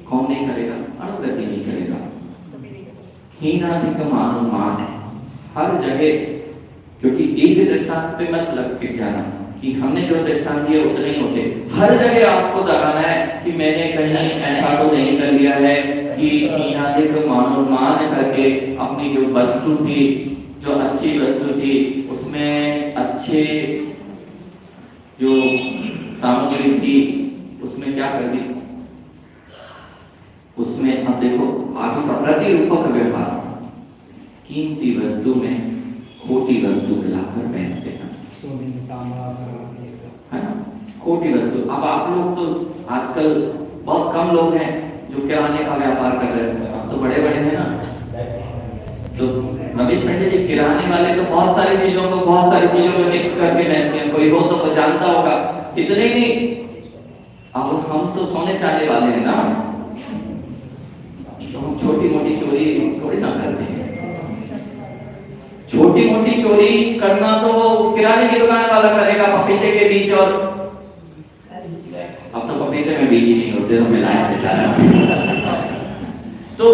Speaker 1: कौन नहीं करेगा? अणुव्रती नहीं करेगा। हीनाधिक मानोन्मान हर जगह, क्योंकि एक दृष्टांत पे मत लग के जाना कि हमने जो दृष्टांत दिए उतने ही होते। हर जगह आपको दोहराना है कि मैंने कहीं ऐसा तो नहीं कर लिया है कि हीनाधिक मानोन्मान करके अपनी जो वस्तु थी, जो अच्छी वस्तु थी, उसमें अच्छे जो सामग्री थी, उसमें क्या कर दी, उसमें अब देखो आगे का प्रतिरूपक व्यवहार, कीमती वस्तु में खोटी वस्तु मिलाकर बेच देना, है ना, खोटी वस्तु। अब आप लोग तो आजकल बहुत कम लोग हैं जो किराने का व्यापार कर रहे हैं, अब तो बड़े बड़े हैं ना। तो रमेश पंडित जी, किराने वाले तो बहुत सारी चीजों में मिक्स करके बेचते हैं, कोई हो तो वो जानता होगा। इतने नहीं, अब हम तो सोने चांदी वाले हैं ना, तो हम छोटी मोटी चोरी थोड़ी ना करते हैं। छोटी मोटी चोरी करना तो किराने की दुकान वाला करेगा, पपीते के बीज, और अब तो पपीते में बीज ही नहीं होते, तो मिलाए बेचारा। तो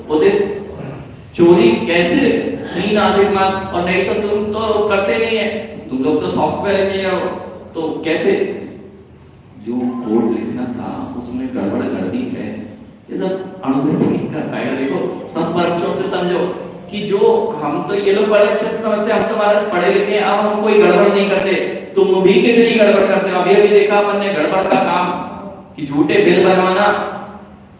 Speaker 1: उधर चोरी कैसे हीनाधिक मान, और नहीं तो तुम तो करते नहीं है, तुम लोग तो सॉफ्टवेयर इंजीनियर हो, तो कैसे जो कोड लिखना था उसमें गड़बड़ कर दी है, ये सब अणुव्रती नहीं कर पाएगा। देखो सब पक्षों से समझो, कि जो हम तो ये लोग बड़े अच्छे से समझते हैं, हम तो महाराज पढ़े लिखे हैं, अब हम कोई गड़बड़ नहीं करते। तुम भी कितनी गड़बड़ करते हो। अभी देखा अपन ने गड़बड़ का काम कि झूठे बिल बनवाना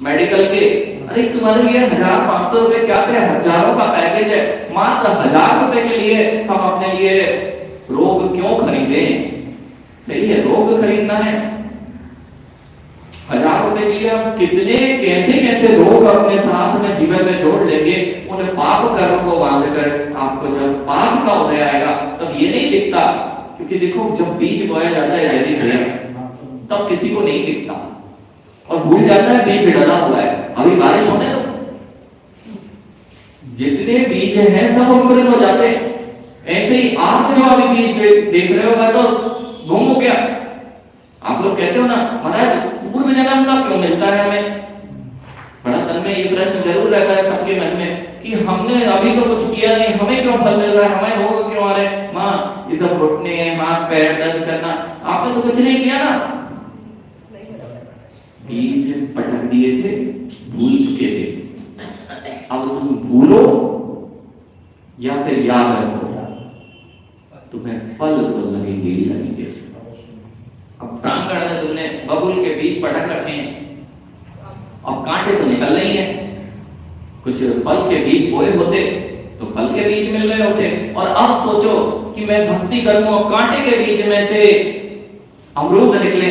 Speaker 1: मेडिकल के। अरे तुम्हारे लिए 1500 रुपए क्या थे, हजारों का पैकेज है, मात्र 1000 रुपए के लिए हम अपने लिए रोग क्यों खरीदें। सही है, रोग खरीदना है। 1000 रुपए के लिए हम कितने कैसे कैसे रोग अपने साथ में जीवन में जोड़ लेंगे। उन पाप कर्म को बांधकर आपको जब पाप का उदय आएगा तब ये नहीं दिखता, क्योंकि देखो जब बीज बोया जाता है यदि भैया तब किसी को नहीं दिखता और भूल जाता है बीज डला हुआ है। अभी बारिश होने दो, जितने बीज हैं सब अंकुरित हो जाते हैं। ऐसे ही आप जो अभी बीज देख रहे हो वह तो गुम हो गया। आप लोग कहते हो ना महाराज पूर्व जन्म का क्यों मिलता है हमें। बड़ा तन में ये प्रश्न जरूर रहता है सबके मन में कि हमने अभी तो कुछ किया नहीं, हमें क्यों फल मिल रहा है, हमें रोग क्यों आ रहे हैं। माँ ये सब घुटने हाथ पैर दर्द करना, आपने तो कुछ नहीं किया ना। बीज पटक दिए थे, भूल चुके थे। अब तुम भूलो या फिर याद रखो, तुम्हें फल तो लगेंगे ही लगेंगे। अब प्रांगण में तुमने बबूल के बीज पटक रखे हैं, अब कांटे तो निकल रही हैं। कुछ फल के बीज बोए होते तो फल के बीज मिल रहे होते। और अब सोचो कि मैं भक्ति करूं, कांटे के बीज में से अमरूद निकले।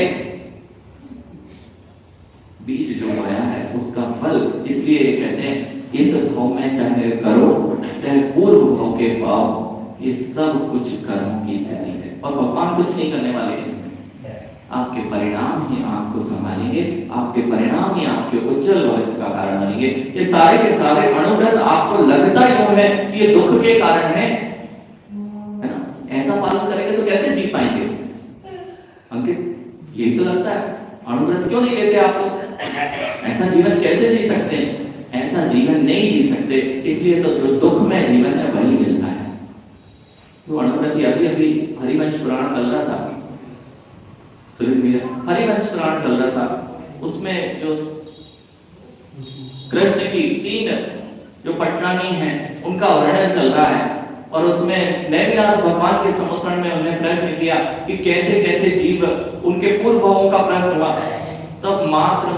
Speaker 1: बीज जो बोया है उसका फल, इसलिए कहते हैं इस भाव में चाहे करो चाहे पूर्व भाव के पाओ, ये सब कुछ कर्मों की स्थिति है और भगवान कुछ नहीं करने वाले हैं। आपके परिणाम ही आपको संभालेंगे, आपके परिणाम ही आपके उज्जवल भविष्य का कारण बनेंगे। ये सारे के सारे अनुव्रत आपको लगता क्यों है कि ये दुख के कारण है ना। ऐसा पालन करेंगे तो कैसे जी पाएंगे अंकित, यही तो लगता है। अनुव्रत क्यों नहीं लेते आप लोग, ऐसा जीवन कैसे जी सकते हैं। ऐसा जीवन नहीं जी सकते, इसलिए तो जो दुख में जीवन है वही मिलता है। तो अनुव्रत अभी अभी हरिवंश पुराण चल रहा था, हरिवंश पुराण चल रहा था, उसमें जो कृष्ण की 3 जो पटरानी हैं उनका वर्णन चल रहा है। और उसमें नैमिनाथ भगवान के सम्मुखन में उन्हें प्रश्न किया कि कैसे कैसे जीव, उनके पूर्व भावों का प्रश्न हुआ। तब मात्र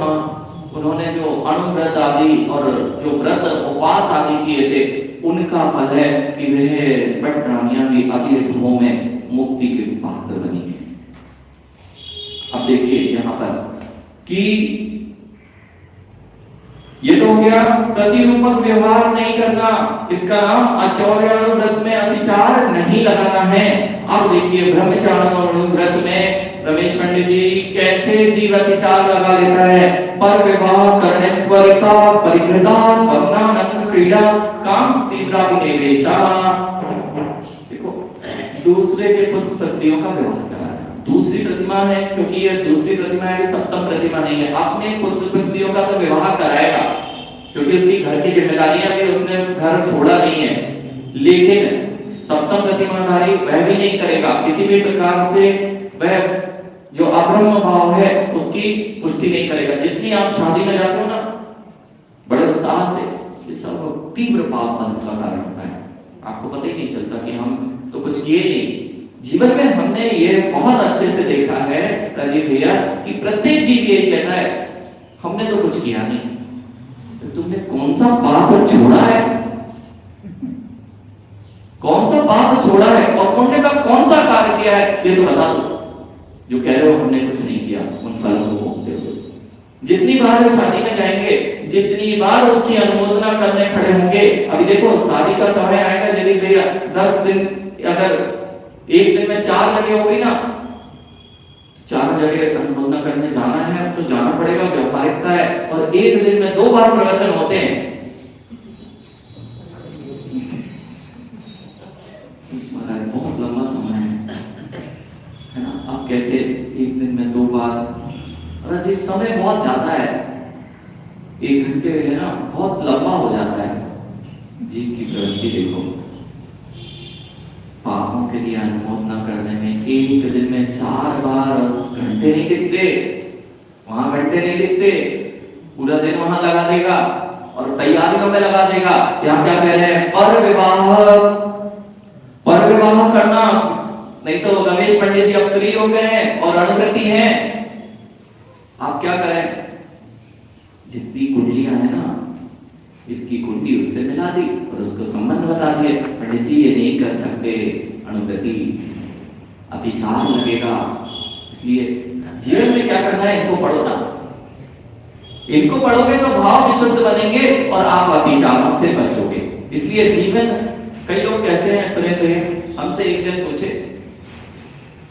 Speaker 1: उन्होंने जो अनुव्रत आदि और जो व्रत उपवास आदि किए थे उनका फल है कि वह पटरानियां भी अगले भावों में मुक्ति के पात्र बनी है। अब देखिए यहाँ पर कि ये तो हो गया प्रतिरूपक व्यवहार नहीं करना, इसका नाम आचौर्यानुव्रत में अतिचार नहीं लगाना है। अब देखिए ब्रह्मचार्यानुव्रत में रमेश पंडित जी कैसे जीव अतिचार लगा लेता है। पर विवाह करने त्वरिता परिग्रहता भवनानंद क्रीड़ा काम तीव्राभिनिवेशा। देखो दूसरे के पुत्र पत्नियों का विवाह करा, दूसरी प्रतिमा है, क्योंकि ये दूसरी प्रतिमा है, सप्तम प्रतिमा नहीं है। अपने पुत्र पुत्रियों का तो विवाह कराएगा क्योंकि उसकी घर की जिम्मेदारियां भी, उसने घर छोड़ा नहीं है। लेकिन सप्तम प्रतिमाधारी वह भी नहीं करेगा किसी भी प्रकार से, वह जो अब्रह्म भाव है उसकी पुष्टि नहीं करेगा। जितनी आप शादी में जाते हो ना बड़े उत्साह से, ये सब तीव्र पाप बंध का कारण होता है। आपको पता ही नहीं चलता कि हम तो कुछ किए नहीं। जीवन में हमने ये बहुत अच्छे से देखा है राजीव भैया कि प्रत्येक जीव यही कहता है हमने तो कुछ किया नहीं। तो तुमने कौन सा पाप छोड़ा है, कौन सा पाप छोड़ा है और पुण्य का कौन सा कार्य किया है ये तो बता दो। जो कह रहे हो हमने कुछ नहीं किया, उन फलों को भोगते हुए जितनी बार शादी में जाएंगे, जितनी बार उसकी अनुमोदना करने खड़े होंगे। अभी देखो शादी का समय आएगा यदि भैया 10 दिन, अगर एक दिन में 4 जगह होगी ना, 4 जगह अनुमोदना करने जाना है तो जाना पड़ेगा, व्यवहारिकता है। और एक दिन में 2 बार प्रवचन होते हैं, बहुत लंबा समय है ना। अब कैसे एक दिन में 2 बार, अरे समय बहुत ज्यादा है, 1 घंटे है ना, बहुत लंबा हो जाता है। जीव की प्रवृत्ति देखो, पापों के लिए अनुमोदना करने में एक दिन में 4 बार घंटे नहीं दिखते, वहां घंटे नहीं दिखते, पूरा दिन वहां लगा देगा और तैयारियों में लगा देगा। यहाँ क्या कह रहे हैं, पर विवाह करना, नहीं तो रमेश पंडित जी अब फ्री हो गए हैं और अणुव्रती हैं। आप क्या करें, जितनी कुंडलियां है ना, इसकी कुंडली उससे मिला दी और उसको संबंध बता दिए, पंडित जी ये नहीं कर सकते, अणुव्रती अतिचार लगेगा। इसलिए जीवन में क्या करना है, इनको पढ़ो ना, इनको पढ़ोगे तो भाव विशुद्ध बनेंगे और आप अतिचारों से बचोगे। इसलिए जीवन, कई लोग कहते हैं, सुने थे हमसे एक जन पूछे,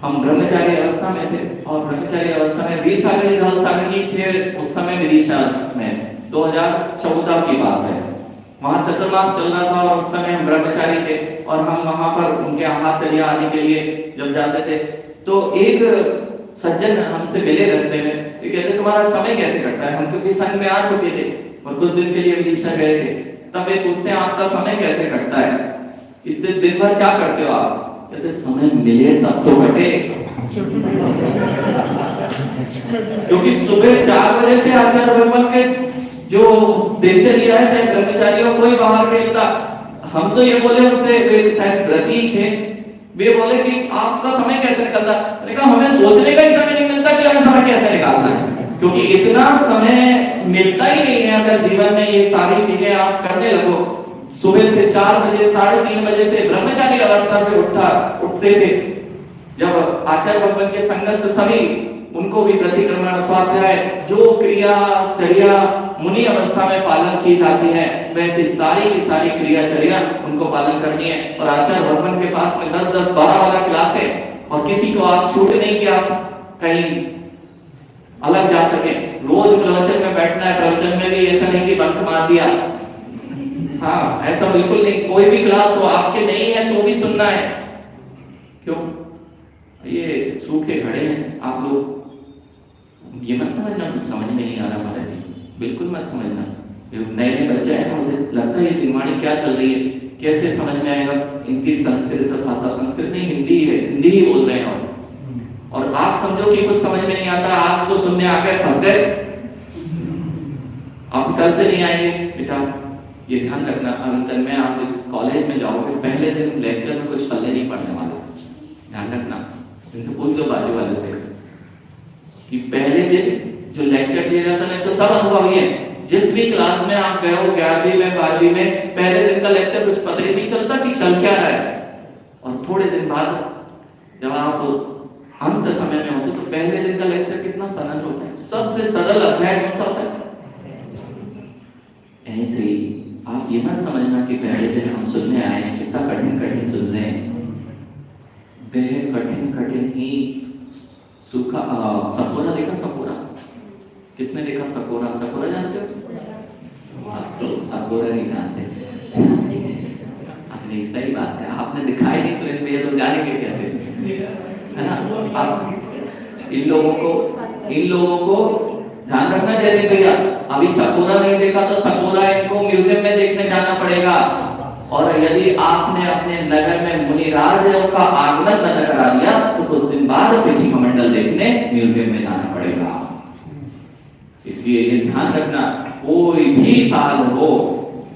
Speaker 1: हम ब्रह्मचारी अवस्था में थे और ब्रह्मचारी अवस्था में वीर सागर जी, धवल सागर जी थे उस समय विदिशा में, 2014 की बात है। वहां चतुर्मास चल रहा था और उस समय हम ब्रह्मचारी थे और हम वहां पर उनके आहारचर्या आने के लिए जब जाते थे तो एक सज्जन हमसे मिले रास्ते में, ये कहते तुम्हारा समय कैसे कटता है, हम क्योंकि संघ में आ चुके थे और कुछ दिन के लिए विदिशा गए थे, तब वे पूछते हैं आपका समय कैसे कटता है, इतने दिन भर क्या करते हो आप, कहते समय मिले तब तो कटे। क्योंकि सुबह 4 बजे से आचार्य भगवान के जो दिनचर्या है, चाहे ब्रह्मचारी हो कोई बाहर खेलता, हम तो ये बोले उनसे, वे शायद व्रती थे, वे बोले कि आपका समय कैसे निकलता, मैंने कहा हमें सोचने का ही समय नहीं मिलता कि हमें समय कैसे निकालना है, क्योंकि इतना समय मिलता ही नहीं है। अगर जीवन में ये सारी चीजें आप करने लगो, सुबह से 4 बजे 3:30 बजे से ब्रह्मचारी अवस्था से उठते थे, जब आचार्य भगवान के संगस्थ सभी, उनको भी प्रतिक्रमण स्वाध्याय जो क्रिया चर्या मुनि अवस्था में पालन की जाती है, वैसे सारी की सारी क्रिया चर्या उनको पालन करनी है। और आचार्य भगवान के पास में 10-10 12 क्लास है और किसी को आप छूट नहीं कि आप कहीं अलग जा सके, रोज प्रवचन में बैठना है, प्रवचन में भी ऐसा नहीं कि बंक मार दिया, हाँ ऐसा बिल्कुल नहीं, कोई भी क्लास हो आपके नहीं है तो भी सुनना है। क्यों, ये सूखे घड़े हैं, आप लोग ये मत समझना कुछ समझ में नहीं आ रहा महाराज जी, बिल्कुल मत समझना, नए नए बच्चे हैं, मुझे लगता है चिंगवाणी क्या चल रही है, कैसे समझ में आएगा, इनकी संस्कृत भाषा, संस्कृत नहीं हिंदी है, हिंदी ही बोल रहे हैं और आप समझो कि कुछ समझ में नहीं आता, आज तो सुनने आ गए, फंस गए, अब कल से नहीं आएंगे। बेटा ये ध्यान रखना, अंतर में आप इस कॉलेज में जाओगे, पहले दिन लेक्चर में कुछ पल्ले नहीं पढ़ने वाला, ध्यान रखना, इनसे पूछ लो बाजू वाले से कि पहले दिन जो लेक्चर दिया जाता है तो सब अनुभव ही है, जिस भी क्लास में आप गए हो 11वीं में 12वीं में, पहले दिन का लेक्चर कुछ पता ही नहीं चलता कि चल क्या रहा है, और थोड़े दिन बाद जब आप अंत समय में होते तो पहले दिन का लेक्चर कितना सरल होता है, सबसे सरल अध्याय कौन सा होता है। ऐसे ही आप ये मत समझना कि पहले दिन हम सुनने आए हैं, कितना कठिन कठिन सुन रहे हैं, वह कठिन कठिन ही सूखा सकोरा देखा, सकोरा किसने देखा, सकोरा, सकोरा जानते हो, आप तो सकोरा नहीं जानते, आपने सही बात है, आपने दिखाई नहीं सुरेंद्र भैया, तो जानेंगे कैसे, है ना। आप इन लोगों को ध्यान रखना चाहिए भैया, अभी सकोरा नहीं देखा तो सकोरा इनको म्यूजियम में देखने जाना पड़ेगा, और यदि आपने अपने नगर में मुनिराज का आगमन बंद करा दिया तो कुछ दिन बाद पिछी कमंडल देखने म्यूजियम में जाना पड़ेगा। इसलिए ये ध्यान रखना, कोई भी साल हो,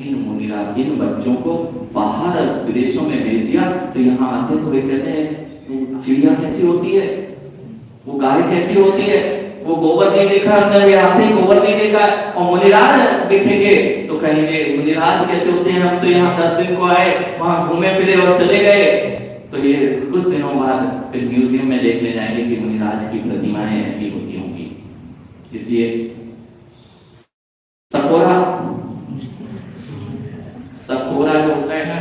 Speaker 1: इन मुनिराज इन बच्चों को बाहर विदेशों में भेज दिया तो यहाँ आते तो वे कहते हैं वो चिड़िया कैसी होती है, वो गाय कैसी होती है, वो गोबर नहीं देखा हमने, वे आते ही गोबर नहीं देखा, और मुनिराज दिखेंगे तो कहेंगे मुनिराज कैसे होते हैं, हम तो यहाँ 10 दिन को आए, वहां घूमे फिरे और चले गए, तो ये कुछ दिनों बाद फिर म्यूजियम में देखने जाएंगे कि मुनिराज की प्रतिमाएं ऐसी होती होंगी। इसलिए सकोरा जो होता है ना,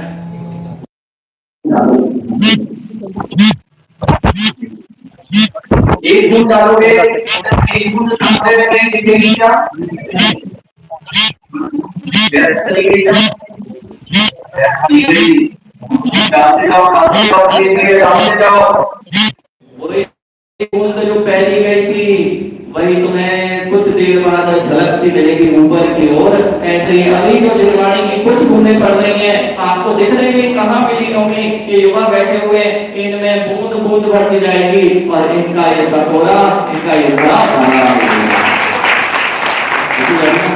Speaker 1: एक बूंद डालोगे, एक बूंद दिखेगी क्या, वही बूंद जो पहली गई थी वही तुम्हें कुछ देर बाद झलकती मिलेगी ऊपर की ओर। ऐसे ही अभी जो जिलवाणी की कुछ बूंदें पड़ रही हैं, आपको दिख रही है कहाँ विलीन होंगी, ये युवा बैठे हुए, इनमें बूंद बूंद बढ़ती जाएगी और इनका ये सकोरा, इनका ये बड़ा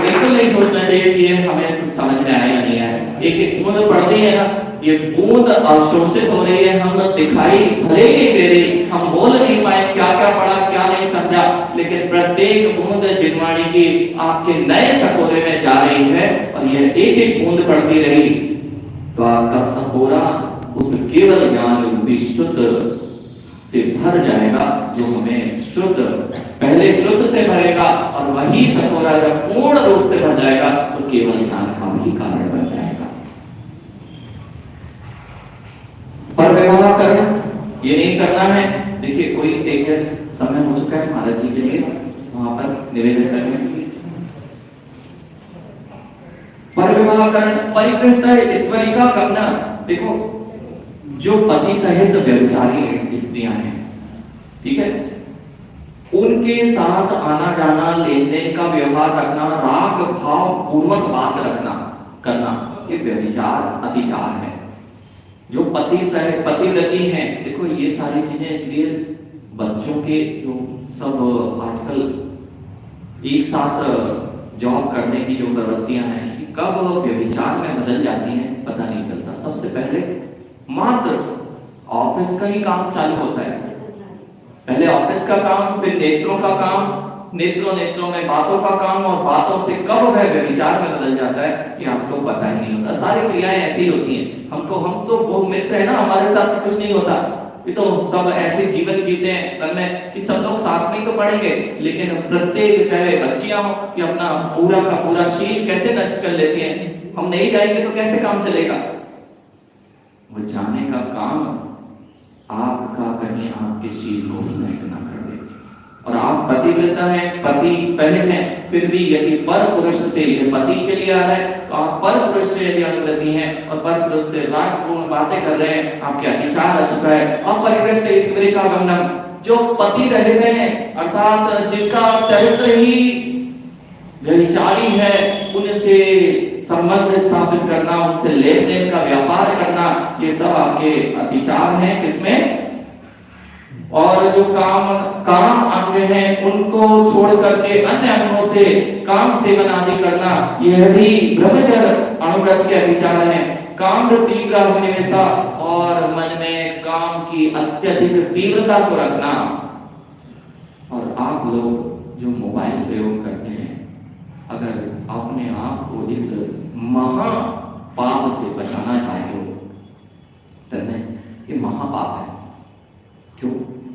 Speaker 1: बिल्कुल नहीं सोचना चाहिए कि ये हमें कुछ समझ में आया नहीं है। एक एक बूंद पड़ रही है ना, ये बूंद अवशोषित हो रही है, हम दिखाई भले ही नहीं दे रही, हम बोल नहीं पाए क्या क्या पढ़ा क्या नहीं समझा, लेकिन प्रत्येक बूंद जिनवाणी की आपके नए सकोरे में जा रही है। और यह एक एक बूंद पड़ती रही तो आपका सकोरा उस केवल ज्ञान रूपी शुद्ध से भर जाएगा, जो हमें शुद्ध पहले शुद्ध से भरेगा, और वही सकोरा जब पूर्ण रूप से भर जाएगा तो केवल ज्ञान का भी कारण बन जाएगा। पर व्यवहार करना ये नहीं करना है। देखिए कोई एक जन समय हो चुका है महाराज जी के लिए वहां पर निवेदन करने, पर विवाह करण परिग्रहता इत्वरिका करना। देखो जो पति सहित व्यभिचारी स्त्रियां हैं, ठीक है, उनके साथ आना जाना लेन देन का व्यवहार रखना, राग भाव पूर्वक बात रखना करना, ये व्यभिचार अतिचार है। जो पति सहित पतिव्रती हैं, देखो ये सारी चीजें इसलिए बच्चों के जो सब आजकल एक साथ जॉब करने की जो प्रवृत्तियां हैं, कब व्यभिचार में बदल जाती हैं पता नहीं चलता। सबसे पहले मात्र ऑफिस का ही काम चालू होता है, पहले ऑफिस का काम, फिर नेत्रों का काम, नेत्रों में बातों का काम, और बातों से कब वह व्यभिचार में बदल जाता है कि हमको पता ही नहीं होता। सारी क्रियाएं ऐसी ही होती हैं। हम तो वो मित्र है ना, हमारे साथ तो कुछ नहीं होता, ये तो सब ऐसे जीवन जीते हैं मन में कि सब लोग साथ में ही तो पढ़ेंगे, लेकिन प्रत्येक चाहे बच्चियां हो या अपना पूरा का पूरा शील कैसे नष्ट कर लेती हैं। हम नहीं जाएंगे तो कैसे काम चलेगा। वो जाने का काम आपका कहीं आपके शील को भी नष्ट ना कर दे। और आप पतिव्रता हैं, पति सहित हैं, फिर भी यदि पर पुरुष से, यदि पति के लिए आ रहा है तो आप पर पुरुष से यदि अनुगति हैं और पर पुरुष से रागपूर्ण बातें कर रहे हैं, आपके अतिचार आ चुका है। अपरिवृत्त इत्वरिका गमनम, जो पति रहित हैं अर्थात जिनका चरित्र ही व्यभिचारी है, उनसे संबंध स्थापित करना, उनसे लेन देन का व्यापार करना, ये सब आपके अतिचार हैं। किसमें? और जो काम अंग हैं उनको छोड़ करके अन्य अंगों से काम सेवन आदि करना, यह भी ब्रह्मचर्य अनुव्रत के अतिचार हैं। काम तीव्र अभिनिवेशा, और मन में काम की अत्यधिक तीव्रता को रखना। और आप लोग जो मोबाइल प्रयोग करते हैं, अगर अपने आप को इस महा पाप से बचाना चाहते हो तो ये महापाप है। क्यों?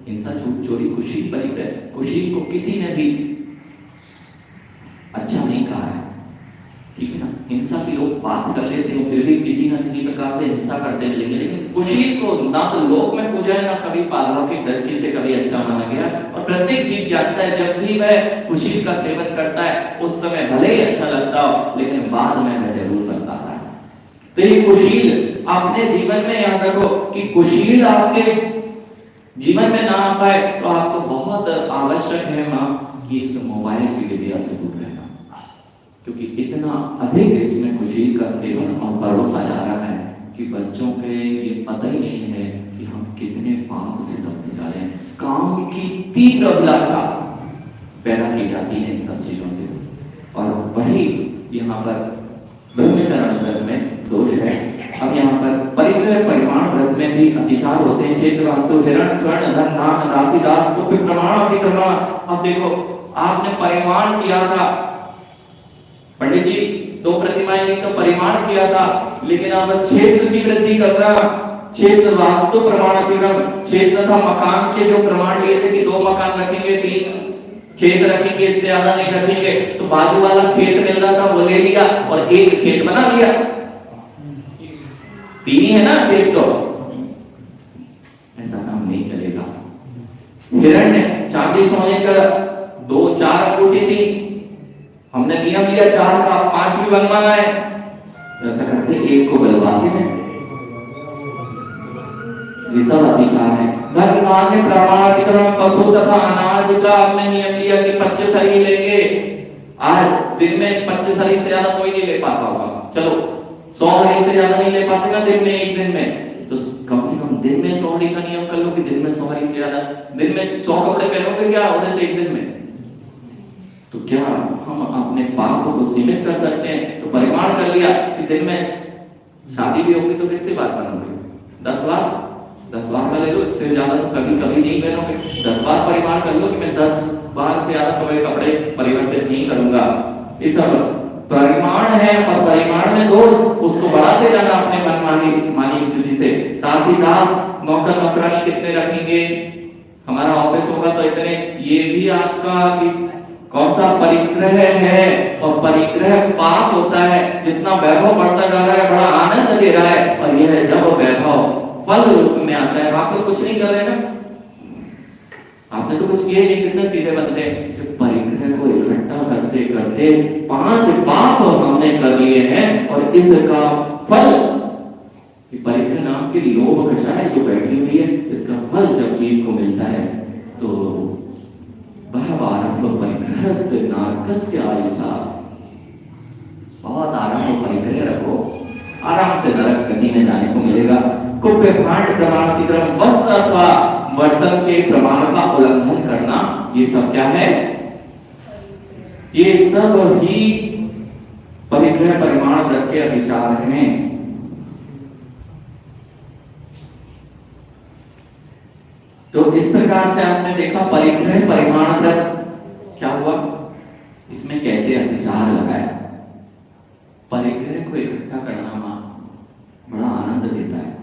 Speaker 1: हिंसा, झूठ, चोरी, कुशील, परिग्रह। कुशील को किसी ने भी अच्छा नहीं कहा है, ठीक है ना। हिंसा की लोग बात कर लेते हैं, फिर भी किसी ना किसी प्रकार से हिंसा करते मिलेंगे, लेकिन कुशील को ना तो लोक में पूजा है, ना कभी पारलौकिक दृष्टि से कभी अच्छा माना गया। और प्रत्येक जीव जानता है जब भी वह कुशील का सेवन करता है उस समय भले ही अच्छा लगता हो, लेकिन बाद में वह जरूर पछताता है। तो ये कुशील अपने जीवन में याद रखो कि कुशील आपके जीवन में ना आ पाए तो आपको बहुत आवश्यक है मां कि इस मोबाइल की डिबिया से दूर रहना, क्योंकि इतना अधिक इसमें कुशील का सेवन और परोसा जा रहा है कि बच्चों के ये पता ही नहीं है कि हम कितने पाप से दबते जा रहे हैं। काम की तीव्र अभिलाषा पैदा की जाती है इन सब चीजों से, और वही यहाँ पर ब्रह्मचर्य व्रत में दोष है। अब यहाँ पर परिग्रह परिमाण व्रत में भी अतिचार होते हैं। क्षेत्र वास्तु हिरण स्वर्ण धन धान दासी दास को भी प्रमाण अतिक्रमण। अब देखो आपने परिमाण किया था, पंडित जी 2 प्रतिमाएं ली तो परिमाण किया था, लेकिन अब क्षेत्र की वृद्धि कर रहा। क्षेत्र वास्तु प्रमाण अतिक्रमण, क्षेत्र तथा मकान के जो प्रमाण लिए थे कि 2 मकान रखेंगे, 3 खेत रखेंगे, इससे ज्यादा नहीं रखेंगे, तो बाजू वाला खेत मिल रहा था वो ले लिया और एक खेत बना लिया। 3 ही है ना खेत, तो ऐसा काम नहीं चलेगा। हिरण्य चांदी सोने का 2-4 अंगूठी थी, हमने नियम लिया 4 का, 5 भी बनवाना है, ऐसा करते 1 को बलवाते हैं। ये सब अतिचार है। धन दान में प्रमाणाधिकरण, पशु तथा अनाज का आपने नियम लिया कि 25 हरी लेंगे। आज दिन में 25 हरी से ज्यादा कोई नहीं ले पाता होगा, चलो 100 हरी से ज्यादा नहीं ले पाते ना दिन में, एक दिन में, तो कम से कम दिन में 100 हरी का नियम कर लो कि दिन में 100 हरी से ज्यादा। दिन में 100 कपड़े पहनोगे क्या होते थे एक दिन में? तो क्या हम अपने पाप को सीमित कर सकते हैं? तो परिमाण कर लिया कि दिन में शादी भी होगी तो कितनी बार बनोगे? 10 बार, 10 बार का ले लो, इससे ज्यादा तो कभी कभी नहीं पहनोगे। 10 बार परिमाण कर लो कि मैं 10 बार से ज्यादा कभी कपड़े परिवर्तित नहीं करूंगा। ये सब परिमाण है, और परिमाण में दोष उसको बढ़ाते जाना अपने मनमानी मानी स्थिति से। दासी दास नौकर नौकरानी कितने रखेंगे? हमारा ऑफिस होगा तो इतने, ये भी आपका कौन सा परिग्रह है? और परिग्रह पाप होता है। जितना वैभव बढ़ता जा रहा है, बड़ा आनंद दे रहा है, और यह जब वैभव फल रूप में आता है, आप तो कुछ नहीं कर रहे ना, आपने तो कुछ किया ही नहीं, कितने सीधे बनते हैं। परिग्रह को इकट्ठा करते करते 5 पाप हमने कर लिए हैं, और इसका फल परिग्रह नाम की लोभ कषा है जो बैठी हुई है, इसका फल जब जीव को मिलता है तो बहवारंभ परिग्रहस्य नारकस्य आयुषा। बहुत आराम से परिग्रह रखो, आराम से नरक गति में जाने को मिलेगा। कुप्य भांड प्रमाणातिक्रम वस्त्र अथवा वर्तन के प्रमाण का उल्लंघन करना, ये सब क्या है? ये सब ही परिग्रह परिमाण व्रत के अधिचार हैं। तो इस प्रकार से आपने देखा परिग्रह परिमाण व्रत क्या हुआ, इसमें कैसे अधिचार लगाया। परिग्रह को इकट्ठा करना मां बड़ा आनंद देता है।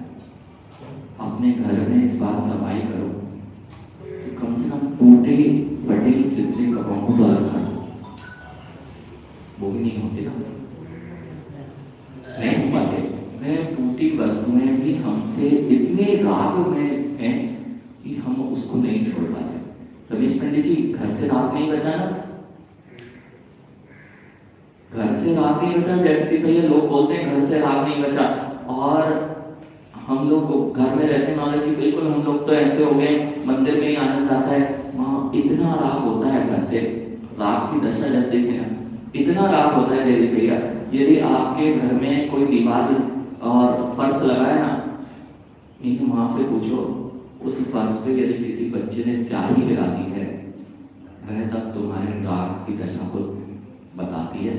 Speaker 1: अपने घर में इस बात सफाई करो तो कम से कम टूटे फटे चित्रे कपड़ों को तो रखा, वो भी नहीं होते ना, नहीं हो पाते। वह टूटी वस्तुएं भी हमसे इतने राग में हैं कि हम उसको नहीं छोड़ पाते। रमेश पंडित जी, घर से राग नहीं बचा ना, घर से राग नहीं बचा। जयंती भैया लोग बोलते हैं घर से राग नहीं बचा, और हम लोग घर में रहते हैं मानो कि बिल्कुल हम लोग तो ऐसे हो गए, मंदिर में ही आनंद आता है। वहाँ इतना राग होता है घर से, राग की दशा जब देखें ना, इतना राग होता है जयंती भैया। यदि आपके घर में कोई दीवार और फर्श लगा है ना, इनकी माँ से पूछो, उस फर्श पे यदि किसी बच्चे ने स्याही गिरा दी है, वह तब तुम्हारे राग की दशा को बताती है।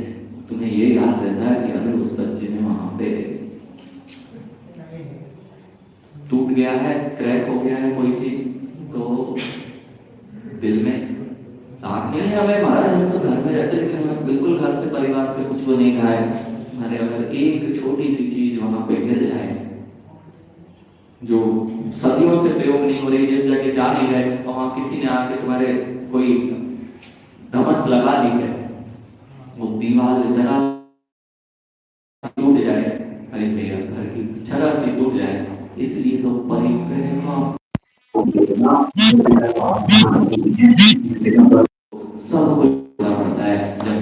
Speaker 1: तुम्हें ये याद रहता है कि अगर उस बच्चे ने वहां पे टूट गया है, क्रैक हो गया है कोई चीज, तो दिल में राग नहीं है हमें। महाराज हम तो घर में रहते, लेकिन हमें बिल्कुल घर से परिवार से कुछ वो नहीं कहा है। हमारे अगर एक छोटी सी चीज वहां पे गिर जाए जो सदियों से प्रयोग नहीं हो रही, जिस जगह जा नहीं रहे, और वहां किसी ने आके तुम्हारे कोई धमस लगा दी है, वो दीवार जरा टूट जाए, अरे भैया घर की जरा सी टूट जाए। इसलिए तो परिग्रह सब कुछ पड़ता है जब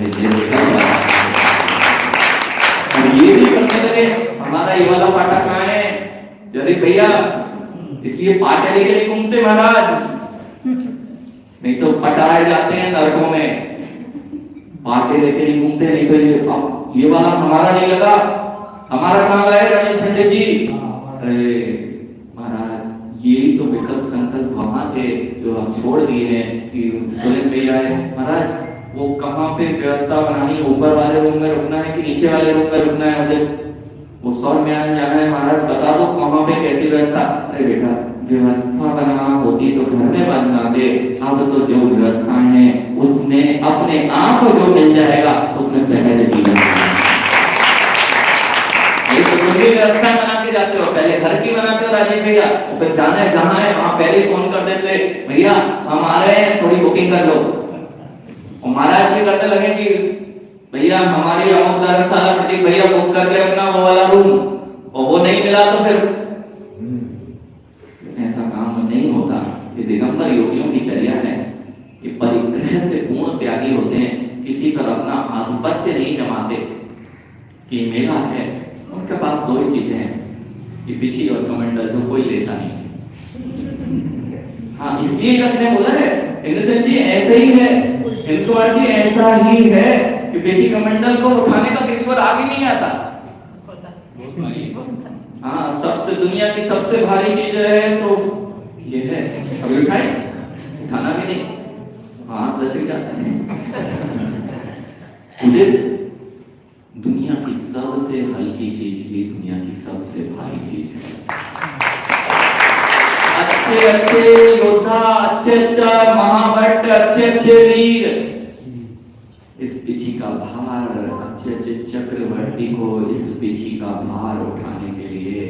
Speaker 1: ये भी करने लगे। हमारा ये वाला पाटा कहाँ है? यदि भैया इसलिए पाटे लेके नहीं घूमते महाराज, नहीं तो पटाए जाते हैं नरकों में। पाटे लेके नहीं घूमते, नहीं तो ये वाला हमारा नहीं लगा, हमारा कहाँ गए रमेश पंडित जी? अरे महाराज ये तो विकल्प संकल्प वहां थे जो हम छोड़ दिए हैं कि सुरेंद्र भैया है महाराज, वो कहाँ पे व्यवस्था बनानी, ऊपर वाले रूम में रुकना है कि नीचे वाले रूम में रुकना है, मुझे वो सौर म्यान जाना है महाराज, बता दो कहाँ पे कैसी व्यवस्था। अरे बेटा व्यवस्था बनाना होती तो घर में बनना दे, अब तो जो व्यवस्थाएं हैं उसमें अपने आप जो मिल जाएगा उसमें सहज जीवन। व्यवस्थाएं बना के जाते हो, पहले घर की बनाते हो राजीव भैया, फिर जाना है जहां है वहां पहले फोन कर देते, भैया हम आ रहे हैं थोड़ी बुकिंग कर लो। और महाराज भी करने लगे कि भैया हमारी अमुक धर्मशाला प्रतीक भैया बुक करके रखना वो वाला रूम, और वो नहीं मिला तो फिर ऐसा काम नहीं होता। ये दिगंबर योगियों की चर्या है, ये परिग्रह से पूर्ण त्यागी होते हैं, किसी पर अपना आधिपत्य नहीं जमाते कि मेरा है। उनके पास दो ही चीजें हैं, ये पिछी और कमंडल, जो कोई लेता नहीं। हाँ इसलिए रखने बोला है इनसेंट जी, ऐसे ही है इनको जी, ऐसा ही है कि पिछी कमंडल को उठाने का किसी को राग ही नहीं आता। हाँ सबसे दुनिया की सबसे भारी चीज है तो ये है, कभी उठाए? उठाना भी नहीं। हाथ लचक जाते हैं। उदित, दुनिया की सबसे हल्की चीज भी दुनिया की सबसे भारी चीज है। अच्छे अच्छे योद्धा, अच्छे अच्छा महाभट्ट, अच्छे अच्छे वीर, इस पीछी का भार, अच्छे अच्छे चक्रवर्ती को इस पीछी का भार उठाने के लिए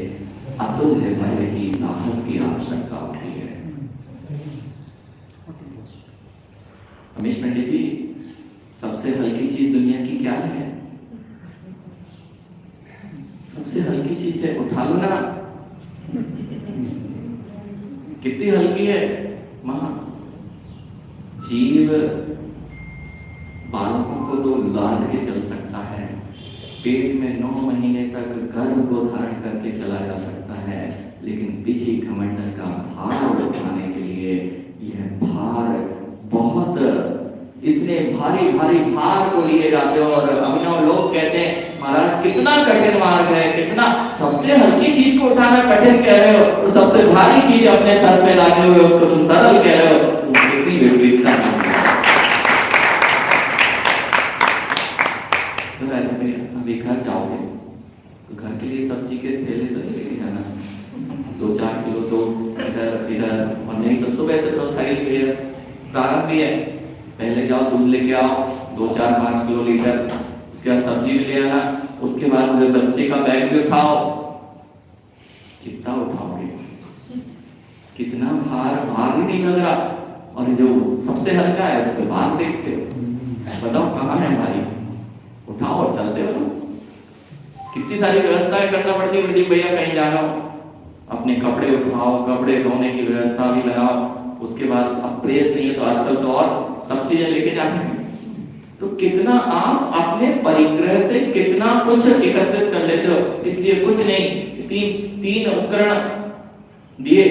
Speaker 1: अतुल्य बल की, साहस की आवश्यकता होती है। रमेश पंडित जी, सबसे हल्की चीज दुनिया की क्या है? सबसे हल्की चीज है, उठा लो ना। कितनी हल्की है मां? जीव बालकों को तो लाद के चल सकता है, पेट में 9 महीने तक गर्भ को धारण करके चला जा सकता है, लेकिन पीछे कमंडल का भार उठाने के लिए यह भार बहुत, इतने भारी भारी भार को लिए जाते हो। और अभिनव लोग कहते हैं महाराज कितना कठिन मार्ग है, कितना, सबसे हल्की चीज को उठाना कठिन कह रहे हो और सबसे भारी चीज अपने सर पे लाने हुए उसको तुम सरल कह रहे हो, कितनी विपरीतता है। अभी घर जाओगे तो घर के लिए सब्जी के थैले तो नहीं लेके जाना, 2-4 किलो तो इधर इधर, और नहीं तो सुबह से तो खरीद प्रारंभ भी है, पहले जाओ दूध लेके आओ 2-4-5 किलो लीटर, उसके बाद सब्जी भी ले आना, उसके बाद बच्चे का बैग भी उठाओ। कितना उठाओगे? कितना भार ही नहीं लग रहा, और जो सबसे हल्का है उसको भार देखते हो, बताओ कहाँ है भारी? उठाओ और चलते हो। कितनी सारी व्यवस्थाएं करना पड़ती है भैया, कहीं जाना हो अपने कपड़े उठाओ, कपड़े धोने की व्यवस्था भी लगाओ, उसके बाद अब प्रेस नहीं है तो आजकल तो और सब चीजें लेके जाते हैं। तो कितना आप अपने परिग्रह से कितना कुछ एकत्रित कर लेते हो। इसलिए कुछ नहीं, तीन उपकरण दिए,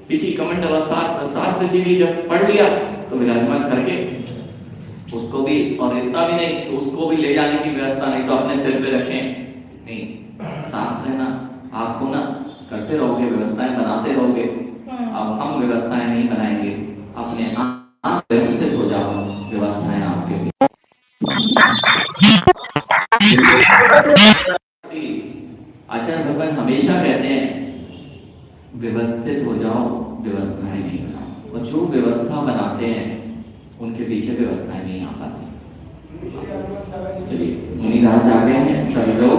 Speaker 1: पीछी कमंडल शास्त्र जी भी जब पढ़ लिया तो विराजमान करके उसको भी, और इतना भी नहीं कि उसको भी ले जाने की व्यवस्था नहीं तो अपने सिर पे रखें, नहीं, शास्त्र है ना, आप हो ना, करते रहोगे, व्यवस्थाएं बनाते रहोगे। अब हम व्यवस्थाएं नहीं बनाएंगे, अपने आप व्यवस्थित हो जाओ, व्यवस्थाएं आपके लिए। आचार्य भगवान हमेशा कहते हैं व्यवस्थित हो जाओ, व्यवस्थाएं नहीं बनाओ, और जो व्यवस्था बनाते हैं उनके पीछे व्यवस्थाएं नहीं आ पाती। चलिए मुनिराज आ गए हैं, सभी लोग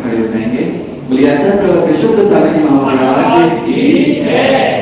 Speaker 1: खड़े हो जाएंगे। बोलिए आचार्य विशुद्ध सागर जी महाराज की जय।